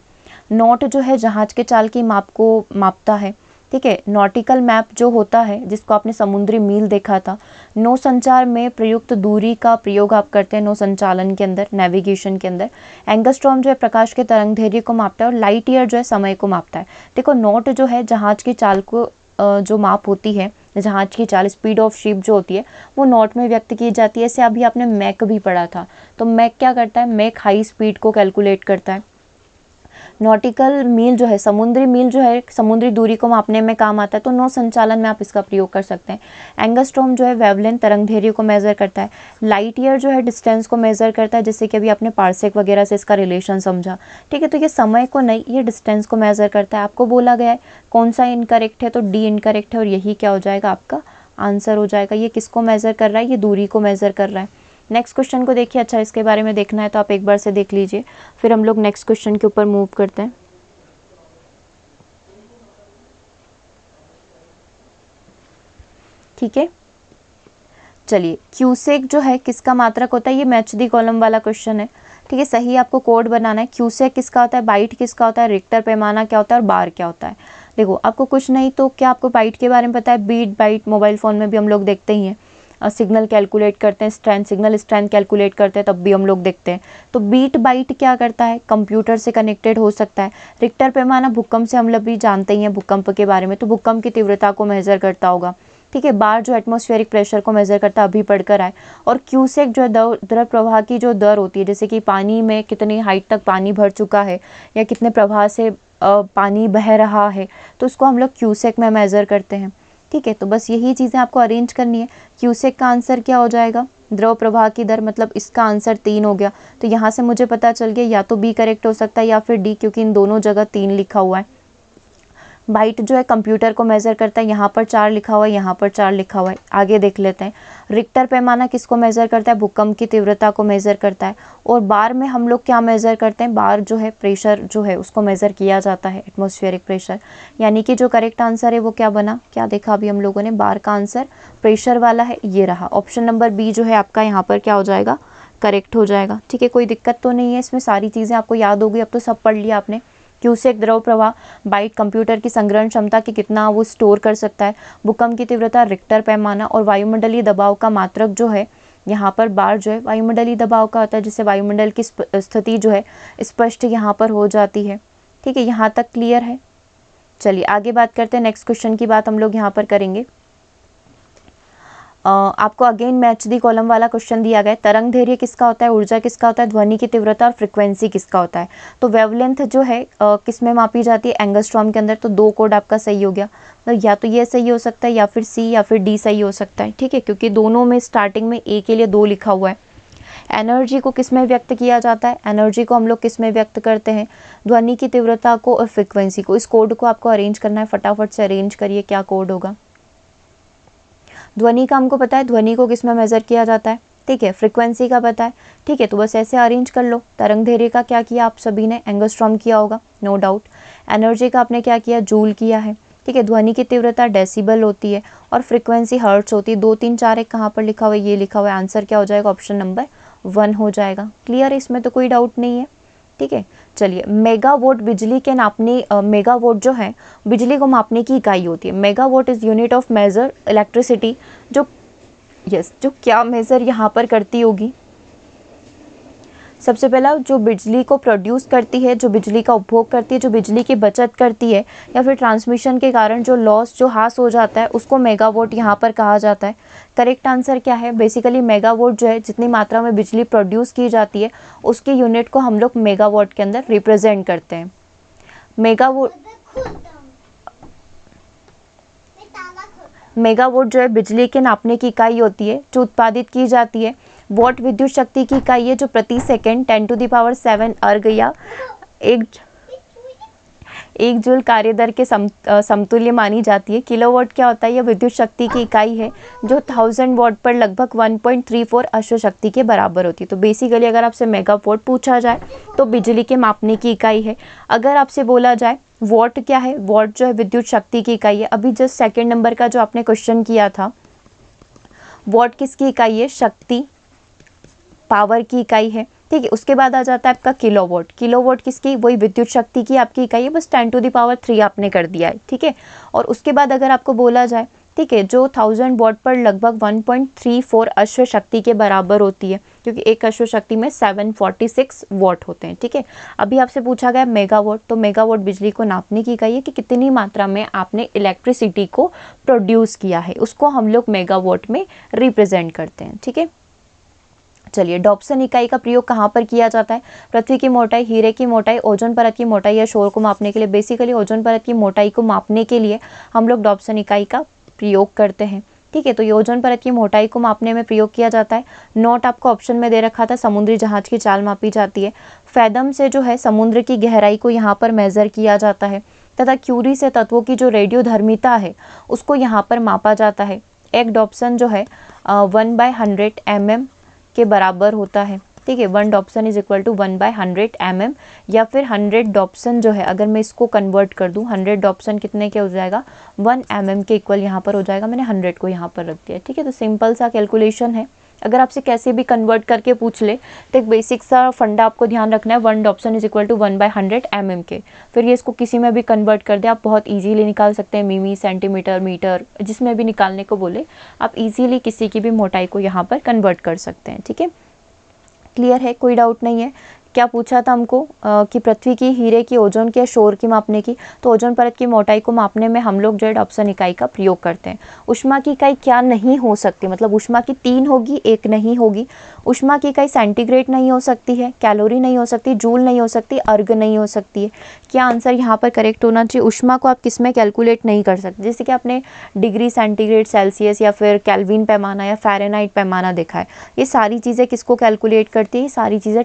नॉट जो है जहाज के चाल की माप को मापता है। ठीक है, नॉटिकल मैप जो होता है जिसको आपने समुद्री मील देखा था। नौ संचार में प्रयुक्त दूरी का प्रयोग आप करते हैं नौ संचालन के अंदर, नेविगेशन के अंदर। एंगस्ट्रॉम जो है प्रकाश के तरंगदैर्घ्य को मापता है, और लाइट ईयर जो है समय को मापता है। देखो, नॉट जो है जहाज की चाल को जो माप होती है, जहाज की चाल, स्पीड ऑफ शिप जो होती है वो नॉट में व्यक्त की जाती है। ऐसे अभी आपने मैक भी पढ़ा था, तो मैक क्या करता है? मैक हाई स्पीड को कैलकुलेट करता है। नॉटिकल मील जो है, समुद्री मील जो है समुद्री दूरी को मापने में काम आता है, तो नौ संचालन में आप इसका प्रयोग कर सकते हैं। एंगस्ट्रॉम जो है वेवलेंथ तरंगदैर्घ्य को मेजर करता है। लाइट ईयर जो है डिस्टेंस को मेजर करता है, जैसे कि अभी आपने पार्सेक वगैरह से इसका रिलेशन समझा। ठीक है, तो ये समय को नहीं, ये डिस्टेंस को मेजर करता है। आपको बोला गया है कौन सा इनकरेक्ट है, तो डी इनकरेक्ट है, और यही क्या हो जाएगा? आपका आंसर हो जाएगा। ये किसको मेजर कर रहा है? ये दूरी को मेजर कर रहा है। नेक्स्ट क्वेश्चन को देखिए। अच्छा, इसके बारे में देखना है तो आप एक बार से देख लीजिए, फिर हम लोग नेक्स्ट क्वेश्चन के ऊपर मूव करते हैं। ठीक है, चलिए, क्यूसेक जो है किसका मात्रक होता है? ये मैच दी कॉलम वाला क्वेश्चन है। ठीक है, सही आपको कोड बनाना है। क्यूसेक किसका होता है? बाइट किसका होता है? रिक्टर पैमाना क्या होता है? और बार क्या होता है? देखो, आपको कुछ नहीं तो क्या आपको बाइट के बारे में पता है? बीट बाइट मोबाइल फ़ोन में भी हम लोग देखते ही हैं। सिग्नल कैलकुलेट करते हैं, स्ट्रेंथ, सिग्नल स्ट्रेंथ कैलकुलेट करते हैं, तब भी हम लोग देखते हैं। तो बीट बाइट क्या करता है? कंप्यूटर से कनेक्टेड हो सकता है। रिक्टर पैमाना भूकंप से हम लोग भी जानते ही हैं, भूकंप के बारे में, तो भूकंप की तीव्रता को मेजर करता होगा। ठीक है, बार जो एटमॉस्फेरिक प्रेशर को मेजर करता है, अभी पढ़कर आए। और क्यूसेक जो है द्रव प्रवाह की जो दर होती है, जैसे कि पानी में कितनी हाइट तक पानी भर चुका है या कितने प्रवाह से पानी बह रहा है, तो उसको हम लोग क्यूसेक में मेजर करते हैं। ठीक है, तो बस यही चीज़ें आपको अरेंज करनी है। क्यूसेक का आंसर क्या हो जाएगा? द्रव प्रवाह की दर, मतलब इसका आंसर 3 हो गया। तो यहाँ से मुझे पता चल गया या तो बी करेक्ट हो सकता है या फिर डी, क्योंकि इन दोनों जगह 3 लिखा हुआ है। बाइट जो है कंप्यूटर को मेजर करता है, यहाँ पर 4 लिखा हुआ है, यहाँ पर 4 लिखा हुआ है। आगे देख लेते हैं। रिक्टर पैमाना किसको मेजर करता है? भूकंप की तीव्रता को मेजर करता है। और बार में हम लोग क्या मेजर करते हैं? बार जो है प्रेशर जो है उसको मेजर किया जाता है, एटमॉस्फेरिक प्रेशर। यानी कि जो करेक्ट आंसर है वो क्या बना? क्या देखा अभी हम लोगों ने? बार का आंसर प्रेशर वाला है, ये रहा। ऑप्शन नंबर बी जो है आपका यहाँ पर क्या हो जाएगा? करेक्ट हो जाएगा। ठीक है, कोई दिक्कत तो नहीं है इसमें, सारी चीज़ें आपको याद होगी, अब तो सब पढ़ लिया आपने। क्यूसेक द्रव प्रवाह, बाइट कंप्यूटर की संग्रहण क्षमता की कितना वो स्टोर कर सकता है, भूकंप की तीव्रता रिक्टर पैमाना, और वायुमंडलीय दबाव का मात्रक जो है यहाँ पर बार जो है वायुमंडलीय दबाव का होता है, जिससे वायुमंडल की स्थिति जो है स्पष्ट यहाँ पर हो जाती है। ठीक है, यहाँ तक क्लियर है? चलिए आगे बात करते हैं। नेक्स्ट क्वेश्चन की बात हम लोग यहाँ पर करेंगे। आपको अगेन मैच दी कॉलम वाला क्वेश्चन दिया गया है। तरंग दैर्घ्य किसका होता है? ऊर्जा किसका होता है? ध्वनि की तीव्रता और फ्रीक्वेंसी किसका होता है? तो वेवलेंथ जो है किस में मापी जाती है? एंगस्ट्रॉम के अंदर। तो 2 कोड आपका सही हो गया। तो या तो ये सही हो सकता है या फिर सी या फिर डी सही हो सकता है। ठीक है, क्योंकि दोनों में स्टार्टिंग में ए के लिए 2 लिखा हुआ है। एनर्जी को किस में व्यक्त किया जाता है? एनर्जी को हम लोग किस में व्यक्त करते हैं? ध्वनि की तीव्रता को और फ्रीक्वेंसी को। इस कोड को आपको अरेंज करना है, फटाफट से अरेंज करिए, क्या कोड होगा? ध्वनि का हमको पता है, ध्वनि को किस में मेजर किया जाता है? ठीक है, फ्रीक्वेंसी का पता है। ठीक है, तो बस ऐसे अरेंज कर लो। तरंग दैर्घ्य का क्या किया आप सभी ने? एंगस्ट्रॉम किया होगा, नो डाउट। एनर्जी का आपने क्या किया? जूल किया है। ठीक है, ध्वनि की तीव्रता डेसिबल होती है और फ्रीक्वेंसी हर्ट्ज होती है। 2 3 4 1 कहाँ पर लिखा हुआ है? ये लिखा हुआ है। आंसर क्या हो जाएगा? ऑप्शन नंबर 1 हो जाएगा। क्लियर है, इसमें तो कोई डाउट नहीं है। ठीक है, चलिए, मेगावाट बिजली के नापने मेगावाट जो है बिजली को मापने की इकाई होती है। Megawatt is unit of measure electricity. जो क्या मेजर यहाँ पर करती होगी? सबसे पहला जो बिजली को प्रोड्यूस करती है, जो बिजली का उपभोग करती है, जो बिजली की बचत करती है, या फिर ट्रांसमिशन के कारण जो लॉस जो हास हो जाता है उसको मेगावाट यहाँ पर कहा जाता है। करेक्ट आंसर क्या है? बेसिकली मेगावाट जो है जितनी मात्रा में बिजली प्रोड्यूस की जाती है उसकी यूनिट को हम लोग मेगावाट के अंदर रिप्रेजेंट करते हैं। मेगावाट जो है बिजली के नापने की इकाई होती है जो उत्पादित की जाती है। वॉट विद्युत शक्ति की इकाई है जो प्रति सेकंड 10⁷ अर्घ या एक जूल कार्य दर के समतुल्य मानी जाती है। किलोवाट क्या होता है? यह विद्युत शक्ति की इकाई है जो 1000 वॉट पर लगभग 1.34 अश्व शक्ति के बराबर होती है। तो बेसिकली अगर आपसे मेगावाट पूछा जाए तो बिजली के मापने की इकाई है। अगर आपसे बोला जाए वॉट क्या है? वॉट जो है विद्युत शक्ति की इकाई है। अभी जस्ट सेकेंड नंबर का जो आपने क्वेश्चन किया था, वॉट किसकी इकाई है? शक्ति, पावर की इकाई है। ठीक है, उसके बाद आ जाता है आपका किलोवाट। किलोवाट किसकी? वही विद्युत शक्ति की आपकी इकाई है, बस 10⁻³ आपने कर दिया है। ठीक है, और उसके बाद अगर आपको बोला जाए, ठीक है, जो 1000 वॉट पर लगभग 1.34 अश्व शक्ति के बराबर होती है, क्योंकि एक अश्व शक्ति में 746 वॉट होते हैं। ठीक है, अभी आपसे पूछा गया मेगावाट, तो मेगावाट बिजली को नापने की इकाई है कि कितनी मात्रा में आपने इलेक्ट्रिसिटी को प्रोड्यूस किया है, उसको हम लोग मेगावाट में रिप्रेजेंट करते हैं। ठीक है, चलिए, डॉप्सन इकाई का प्रयोग कहाँ पर किया जाता है? पृथ्वी की मोटाई, हीरे की मोटाई, ओजोन परत की मोटाई या शोर को मापने के लिए। बेसिकली ओजोन परत की मोटाई को मापने के लिए हम लोग डॉप्सन इकाई का प्रयोग करते हैं। ठीक है, तो ये ओजोन परत की मोटाई को मापने में प्रयोग किया जाता है। नोट आपको ऑप्शन में दे रखा था, समुद्री जहाज की चाल मापी जाती है। फैदम से जो है समुद्र की गहराई को यहाँ पर मेजर किया जाता है, तथा क्यूरी से तत्वों की जो रेडियोधर्मिता है उसको यहाँ पर मापा जाता है। एक डॉप्सन जो है 1/100 mm के बराबर होता है। ठीक है, 1 Dobson is equal to 1/100 mm, या फिर 100 डॉप्सन जो है, अगर मैं इसको कन्वर्ट कर दूं, 100 डॉप्सन कितने के हो जाएगा? 1 mm के इक्वल यहाँ पर हो जाएगा। मैंने 100 को यहाँ पर रख दिया। ठीक है, तो सिंपल सा कैलकुलेशन है। अगर आपसे कैसे भी कन्वर्ट करके पूछ ले तो एक बेसिक सा फंडा आपको ध्यान रखना है, 1 Dobson is equal to 1/100 mm के। फिर ये इसको किसी में भी कन्वर्ट कर दे, आप बहुत ईजीली निकाल सकते हैं, मिमी, सेंटीमीटर, मीटर, जिसमें भी निकालने को बोले आप ईजीली किसी की भी मोटाई को यहाँ पर कन्वर्ट कर सकते हैं। ठीक है, क्लियर है? कोई डाउट नहीं है? क्या पूछा था हमको कि पृथ्वी की, हीरे की, ओजोन के, शोर की मापने की। तो ओजोन परत की मोटाई को मापने में हम लोग जो है डॉप्सन इकाई का प्रयोग करते हैं। ऊष्मा की इकाई क्या नहीं हो सकती? मतलब ऊष्मा की 3 होगी, एक नहीं होगी। ऊष्मा की इकाई सेंटीग्रेड नहीं हो सकती है, कैलोरी नहीं हो सकती, जूल नहीं हो सकती, अर्ग नहीं हो सकती है। क्या आंसर यहाँ पर करेक्ट होना चाहिए? ऊष्मा को आप किस में कैलकुलेट नहीं कर सकते? जैसे कि आपने डिग्री सेंटीग्रेड, सेल्सियस या फिर केल्विन पैमाना या फ़ारेनहाइट पैमाना देखा है, ये सारी चीज़ें किसको कैलकुलेट करती है? सारी चीज़ें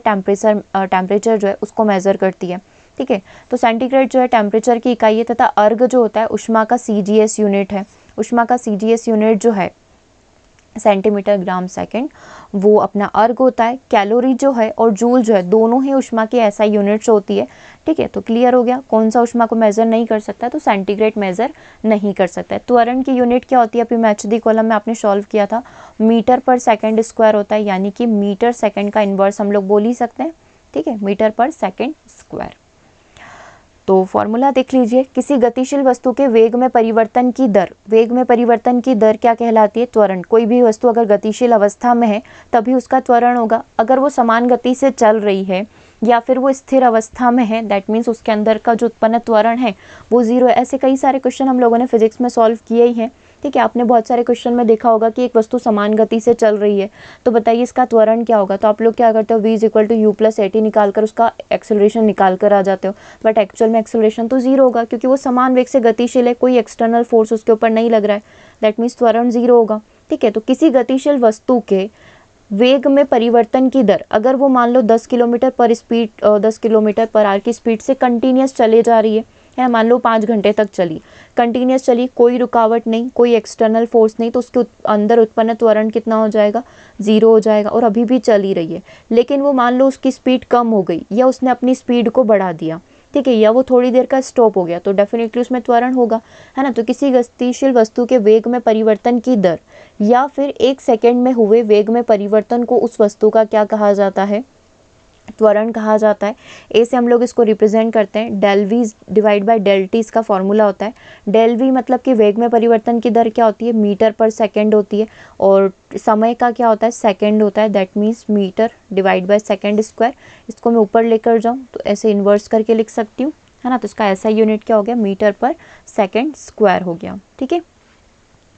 टेम्परेचर जो है उसको मेज़र करती है। ठीक है, तो सेंटीग्रेड जो है टेम्परेचर की इकाई है, तथा अर्ग जो होता है ऊष्मा का CGS यूनिट है। ऊष्मा का CGS यूनिट जो है सेंटीमीटर ग्राम सेकंड, वो अपना अर्ग होता है। कैलोरी जो है और जूल जो है दोनों ही ऊष्मा की SI यूनिट्स होती है। ठीक है, तो क्लियर हो गया कौन सा ऊष्मा को मेज़र नहीं कर सकता? तो सेंटीग्रेड मेज़र नहीं कर सकता है। त्वरण की यूनिट क्या होती है? अभी मैथ्स कॉलम में आपने सॉल्व किया था, मीटर पर सेकेंड स्क्वायर होता है, यानी कि मीटर सेकेंड का इन्वर्स हम लोग बोल ही सकते हैं। ठीक है, मीटर पर सेकेंड स्क्वायर। तो फॉर्मूला देख लीजिए, किसी गतिशील वस्तु के वेग में परिवर्तन की दर, वेग में परिवर्तन की दर क्या कहलाती है? त्वरण। कोई भी वस्तु अगर गतिशील अवस्था में है तभी उसका त्वरण होगा। अगर वो समान गति से चल रही है या फिर वो स्थिर अवस्था में है, दैट मीन्स उसके अंदर का जो उत्पन्न त्वरण है वो 0 है। ऐसे कई सारे क्वेश्चन हम लोगों ने फिजिक्स में सॉल्व किए ही हैं। ठीक है, आपने बहुत सारे क्वेश्चन में देखा होगा कि एक वस्तु समान गति से चल रही है, तो बताइए इसका त्वरण क्या होगा? तो आप लोग क्या करते हो? v = u+at निकाल कर उसका एक्सेलरेशन निकाल कर आ जाते हो, बट एक्चुअल में एक्सेलरेशन तो 0 होगा, क्योंकि वो समान वेग से गतिशील है, कोई एक्सटर्नल फोर्स उसके ऊपर नहीं लग रहा है, दैट मीन्स त्वरण 0 होगा। ठीक है, तो किसी गतिशील वस्तु के वेग में परिवर्तन की दर, अगर वो मान लो 10 किलोमीटर पर आवर की स्पीड से कंटिन्यूस चले जा रही है, मान लो 5 घंटे तक चली, कंटिन्यूस चली, कोई रुकावट नहीं, कोई एक्सटर्नल फोर्स नहीं, तो उसके अंदर उत्पन्न त्वरण कितना हो जाएगा? 0 हो जाएगा, और अभी भी चल ही रही है। लेकिन वो मान लो उसकी स्पीड कम हो गई, या उसने अपनी स्पीड को बढ़ा दिया, ठीक है, या वो थोड़ी देर का स्टॉप हो गया, तो डेफिनेटली उसमें त्वरण होगा, है ना। तो किसी गतिशील वस्तु के वेग में परिवर्तन की दर या फिर 1 सेकेंड में हुए वेग में परिवर्तन को उस वस्तु का क्या कहा जाता है? त्वरण कहा जाता है। ए से हम लोग इसको रिप्रेजेंट करते हैं, del v divide by del t इसका फॉर्मूला होता है। डेल वी मतलब कि वेग में परिवर्तन की दर क्या होती है, मीटर पर सेकंड होती है, और समय का क्या होता है, सेकंड होता है, that means metre divide by second square. इसको मैं ऊपर लेकर जाऊँ तो ऐसे इन्वर्स करके लिख सकती हूँ, है ना। तो इसका ऐसा यूनिट क्या हो गया, मीटर पर सेकंड स्क्वायर हो गया, ठीक है।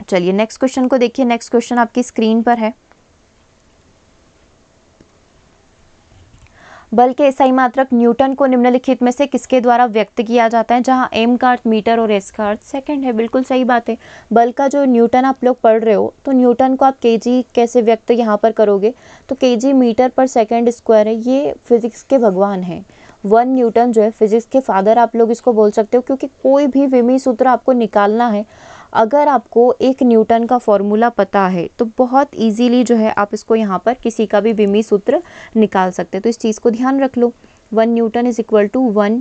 चलिए नेक्स्ट क्वेश्चन को देखिए। नेक्स्ट क्वेश्चन आपकी स्क्रीन पर है। बल के एसआई मात्रक न्यूटन को निम्नलिखित में से किसके द्वारा व्यक्त किया जाता है, जहां एम का अर्थ मीटर और एस का अर्थ सेकंड है। बिल्कुल सही बात है। बल का जो न्यूटन आप लोग पढ़ रहे हो, तो न्यूटन को आप केजी कैसे व्यक्त यहाँ पर करोगे, तो केजी मीटर पर सेकंड स्क्वायर है। ये फिजिक्स के भगवान हैं। 1 न्यूटन जो है फिजिक्स के फादर आप लोग इसको बोल सकते हो, क्योंकि कोई भी विमी सूत्र आपको निकालना है, अगर आपको 1 न्यूटन का फॉर्मूला पता है तो बहुत इजीली जो है आप इसको यहाँ पर किसी का भी विमी सूत्र निकाल सकते हैं। तो इस चीज़ को ध्यान रख लो। 1 newton is equal to 1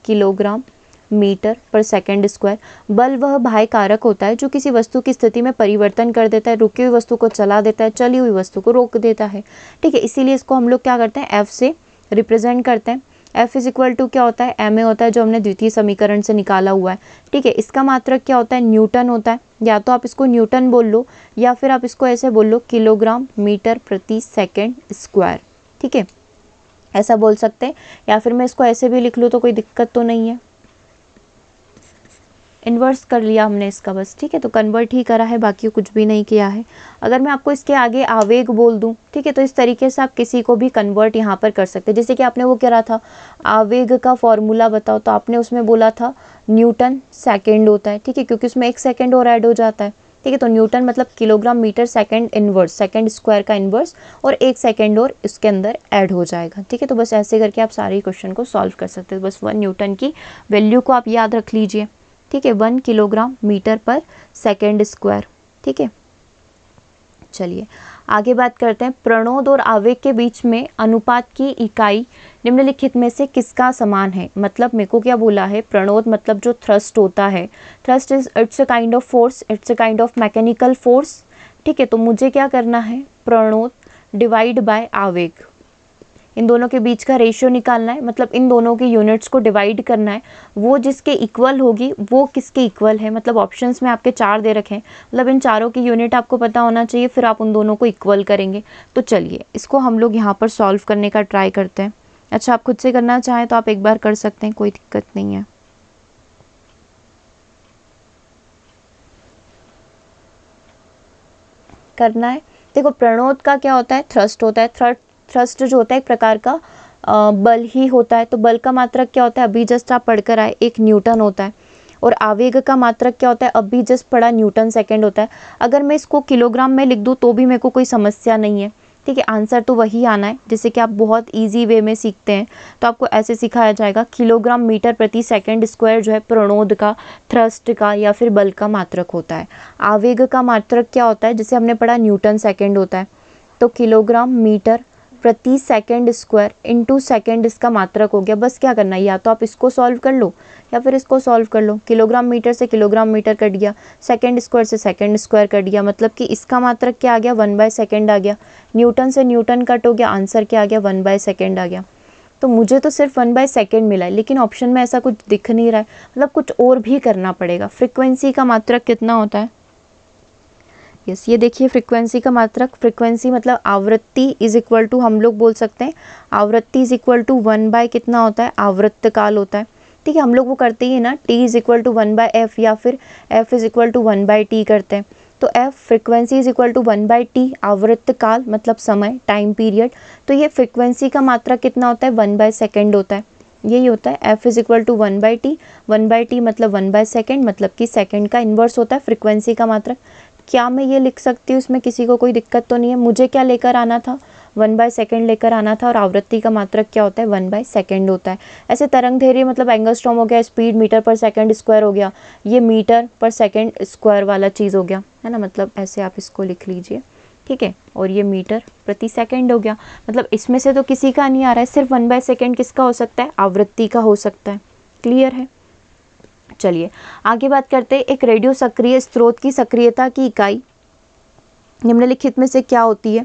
kilogram metre पर सेकंड स्क्वायर। बल वह बाह्य कारक होता है जो किसी वस्तु की स्थिति में परिवर्तन कर देता है, रुकी हुई वस्तु को चला देता है, चली हुई वस्तु को रोक देता है, ठीक है। इसीलिए इसको हम लोग क्या करते हैं, एफ से रिप्रेजेंट करते हैं। F इज इक्वल टू क्या होता है, ma होता है, जो हमने द्वितीय समीकरण से निकाला हुआ है, ठीक है। इसका मात्रक क्या होता है, न्यूटन होता है। या तो आप इसको न्यूटन बोल लो, या फिर आप इसको ऐसे बोल लो, किलोग्राम मीटर प्रति सेकंड स्क्वायर, ठीक है, ऐसा बोल सकते हैं। या फिर मैं इसको ऐसे भी लिख लूँ तो कोई दिक्कत तो नहीं है। इन्वर्स कर लिया हमने इसका बस, ठीक है। तो कन्वर्ट ही करा है, बाकी कुछ भी नहीं किया है। अगर मैं आपको इसके आगे आवेग बोल दूं, ठीक है, तो इस तरीके से आप किसी को भी कन्वर्ट यहाँ पर कर सकते हैं। जैसे कि आपने वो करा था, आवेग का फॉर्मूला बताओ, तो आपने उसमें बोला था न्यूटन सेकेंड होता है, ठीक है, क्योंकि उसमें 1 सेकेंड और ऐड हो जाता है, ठीक है। तो न्यूटन मतलब kilogram metre second inverse, second square का इनवर्स, और 1 सेकंड और इसके अंदर ऐड हो जाएगा, ठीक है। तो बस ऐसे करके आप सारे क्वेश्चन को सॉल्व कर सकते हैं। बस 1 न्यूटन की वैल्यू को आप याद रख लीजिए, ठीक है, 1 किलोग्राम मीटर पर सेकंड स्क्वायर, ठीक है। चलिए आगे बात करते हैं। प्रणोद और आवेग के बीच में अनुपात की इकाई निम्नलिखित में से किसका समान है। मतलब मेरे को क्या बोला है, प्रणोद मतलब जो थ्रस्ट होता है, thrust is it's a kind of force, it's a kind of mechanical force, ठीक है। तो मुझे क्या करना है, प्रणोद डिवाइड बाय आवेग, इन दोनों के बीच का रेशियो निकालना है। मतलब इन दोनों की यूनिट्स को डिवाइड करना है, वो जिसके इक्वल होगी वो किसके इक्वल है। मतलब ऑप्शंस में आपके 4 दे रखे हैं, मतलब इन चारों की यूनिट आपको पता होना चाहिए, फिर आप उन दोनों को इक्वल करेंगे। तो चलिए इसको हम लोग यहाँ पर सॉल्व करने का ट्राई करते हैं। अच्छा, आप खुद से करना चाहें तो आप एक बार कर सकते हैं, कोई दिक्कत नहीं है। करना है। देखो प्रणोद का क्या होता है, थ्रस्ट होता है। थ्रस्ट जो होता है एक प्रकार का बल ही होता है। तो बल का मात्रक क्या होता है, अभी जस्ट आप पढ़कर आए, 1 न्यूटन होता है। और आवेग का मात्रक क्या होता है, अभी जस्ट पढ़ा, न्यूटन सेकंड होता है। अगर मैं इसको किलोग्राम में लिख दूँ तो भी मेरे को कोई समस्या नहीं है, ठीक है। आंसर तो वही आना है। जैसे कि आप बहुत इजी वे में सीखते हैं तो आपको ऐसे सिखाया जाएगा, किलोग्राम मीटर प्रति सेकंड स्क्वायर जो है प्रणोद का, थ्रस्ट का या फिर बल का मात्रक होता है। आवेग का मात्रक क्या होता है, जैसे हमने पढ़ा न्यूटन सेकंड होता है, तो किलोग्राम मीटर प्रति सेकंड स्क्वायर इनटू सेकंड इसका मात्रक हो गया। बस क्या करना है, या तो आप इसको सॉल्व कर लो या फिर इसको सॉल्व कर लो। किलोग्राम मीटर से किलोग्राम मीटर कट गया, सेकंड स्क्वायर से सेकंड स्क्वायर कट गया, मतलब कि इसका मात्रक क्या आ गया, 1/सेकंड आ गया। न्यूटन से न्यूटन कट हो गया, आंसर क्या आ गया, 1/सेकंड आ गया। तो मुझे तो सिर्फ 1/सेकंड मिला है, लेकिन ऑप्शन में ऐसा कुछ दिख नहीं रहा है, मतलब कुछ और भी करना पड़ेगा। फ्रिक्वेंसी का मात्रक कितना होता है, यस ये देखिए फ्रीक्वेंसी का मात्रक, फ्रीक्वेंसी मतलब आवृत्ति इज इक्वल टू, हम लोग बोल सकते हैं आवृत्ति इज इक्वल टू 1 कितना होता है, आवृत्त काल होता है, ठीक है। हम लोग वो करते ही है ना, t is equal to 1/f या फिर f is equal to 1/t करते हैं। तो f frequency is equal to 1/t, आवृत्त काल मतलब समय, टाइम पीरियड। तो ये फ्रीक्वेंसी का मात्रक कितना होता है, 1/सेकंड होता है, यही होता है। f is equal to 1/t, 1/t मतलब 1/सेकंड, मतलब कि सेकंड का इन्वर्स होता है फ्रीक्वेंसी का मात्रक। क्या मैं ये लिख सकती हूँ, इसमें किसी को कोई दिक्कत तो नहीं है। मुझे क्या लेकर आना था, 1/सेकंड लेकर आना था, और आवृत्ति का मात्रक क्या होता है, 1/सेकंड होता है। ऐसे तरंग धैर्य मतलब एंगस्ट्रॉम हो गया, स्पीड मीटर पर सेकंड स्क्वायर हो गया, ये मीटर पर सेकंड स्क्वायर वाला चीज़ हो गया, है ना। मतलब ऐसे आप इसको लिख लीजिए, ठीक है। और ये मीटर प्रति सेकंड हो गया। मतलब इसमें से तो किसी का नहीं आ रहा है, सिर्फ 1/सेकंड किसका हो सकता है, आवृत्ति का हो सकता है। क्लियर है। चलिए आगे बात करते हैं। एक रेडियो सक्रिय स्रोत की सक्रियता की इकाई निम्नलिखित में से क्या होती है।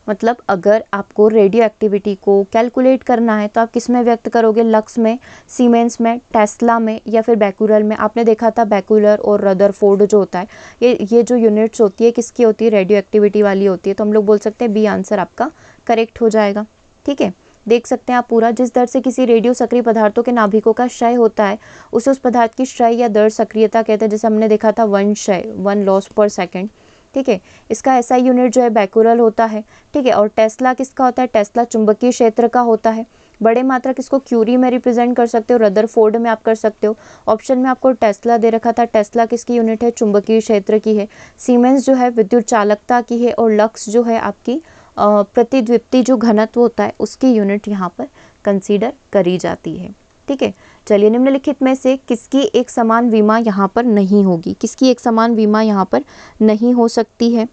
मतलब अगर आपको रेडियो एक्टिविटी को कैलकुलेट करना है तो आप किस में व्यक्त करोगे, लक्स में, सीमेंस में, टेस्ला में या फिर बैकुलर में। आपने देखा था बैकुलर और रदरफोर्ड जो होता है, ये जो यूनिट्स होती है किसकी होती है, रेडियो एक्टिविटी वाली होती है। तो हम लोग बोल सकते हैं बी आंसर आपका करेक्ट हो जाएगा। ठीक है, देख सकते हैं आप पूरा। जिस दर से किसी रेडियो सक्रिय पदार्थों के नाभिकों का क्षय होता है उसे उस पदार्थ की क्षय या दर सक्रियता कहते हैं। जैसे हमने देखा था 1 क्षय, 1 लॉस पर सेकेंड। ठीक है, इसका एसआई यूनिट जो है बैकुरल होता है। ठीक है, और टेस्ला किसका होता है, टेस्ला चुंबकीय क्षेत्र का होता है। बड़े मात्रक इसको क्यूरी में रिप्रेजेंट कर सकते हो, रदरफोर्ड में आप कर सकते हो। ऑप्शन में आपको टेस्ला दे रखा था, टेस्ला किसकी यूनिट है, चुंबकीय क्षेत्र की है। सीमेंस जो है विद्युत चालकता की है, और लक्स जो है आपकी प्रतिद्विप्ति जो घनत्व होता है उसकी यूनिट यहाँ पर कंसीडर करी जाती है। ठीक है, चलिए निम्नलिखित में से किसकी एक समान विमा यहाँ पर नहीं होगी, किसकी एक समान विमा यहाँ पर नहीं हो सकती है।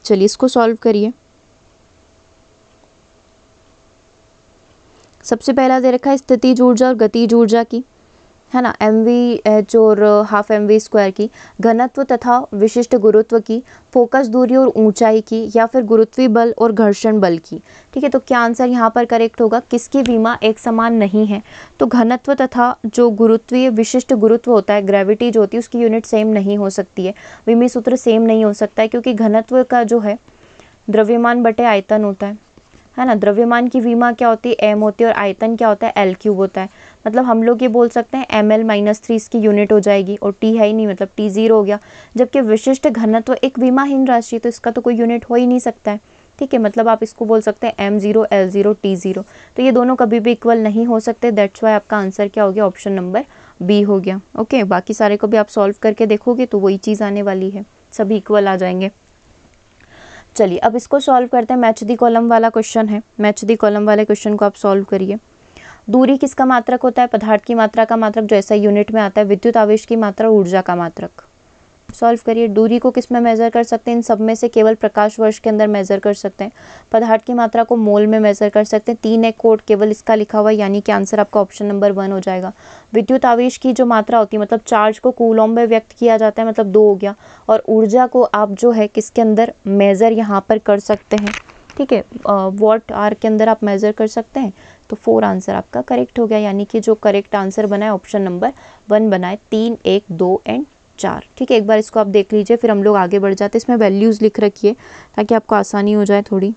चलिए इसको सॉल्व करिए। सबसे पहला दे रखा है स्थितिज ऊर्जा और गतिज ऊर्जा की, है ना, mv/h और हाफ mv² की, घनत्व तथा विशिष्ट गुरुत्व की, फोकस दूरी और ऊंचाई की, या फिर गुरुत्वीय बल और घर्षण बल की। ठीक है, तो क्या आंसर यहाँ पर करेक्ट होगा, किसकी विमा एक समान नहीं है। तो घनत्व तथा जो गुरुत्वीय विशिष्ट गुरुत्व होता है, ग्रेविटी जो होती है, उसकी यूनिट सेम नहीं हो सकती है, विमी सूत्र सेम नहीं हो सकता है, क्योंकि घनत्व का जो है द्रव्यमान बटे आयतन होता है ना। द्रव्यमान की विमा क्या होती है, एम होती है, और आयतन क्या होता है, एल क्यूब होता है। मतलब हम लोग ये बोल सकते हैं ml-3 इसकी यूनिट हो जाएगी, और t है ही नहीं, मतलब t 0 हो गया। जबकि विशिष्ट घनत्व एक विमाहीन राशि, तो इसका तो कोई यूनिट हो ही नहीं सकता है। ठीक है, मतलब आप इसको बोल सकते हैं m0, l0, t0, तो ये दोनों कभी भी इक्वल नहीं हो सकते। दैट्स वाई आपका आंसर क्या हो गया, ऑप्शन नंबर बी हो गया। ओके, बाकी सारे को भी आप सॉल्व करके देखोगे तो वही चीज़ आने वाली है, सभी इक्वल आ जाएंगे। चलिए अब इसको सॉल्व करते हैं। मैच दी कॉलम वाला क्वेश्चन है, मैच दी कॉलम वाले क्वेश्चन को आप सॉल्व करिए। दूरी किसका मात्रक होता है, पदार्थ की मात्रा का मात्रक जो ऐसा यूनिट में आता है, विद्युत आवेश की मात्रा, ऊर्जा का मात्रक। सॉल्व करिए। दूरी को किस में मेजर कर सकते हैं, इन सब में से केवल प्रकाश वर्ष के अंदर मेजर कर सकते हैं। पदार्थ की मात्रा को मोल में मेजर कर सकते हैं। 3 एक कोड केवल इसका लिखा हुआ है, यानी कि आंसर आपका ऑप्शन नंबर 1 हो जाएगा। विद्युत आवेश की जो मात्रा होती है, मतलब चार्ज को कूलॉम में व्यक्त किया जाता है, मतलब 2 हो गया। और ऊर्जा को आप जो है किसके अंदर मेजर यहाँ पर कर सकते हैं, ठीक है, वॉट आर के अंदर आप मेजर कर सकते हैं। तो 4 आंसर आपका करेक्ट हो गया, यानी कि जो करेक्ट आंसर बना है ऑप्शन नंबर 1 बना है। 3, 1, 2 एंड 4। ठीक है, एक बार इसको आप देख लीजिए, फिर हम लोग आगे बढ़ जाते हैं। इसमें वैल्यूज़ लिख रखिए ताकि आपको आसानी हो जाए थोड़ी।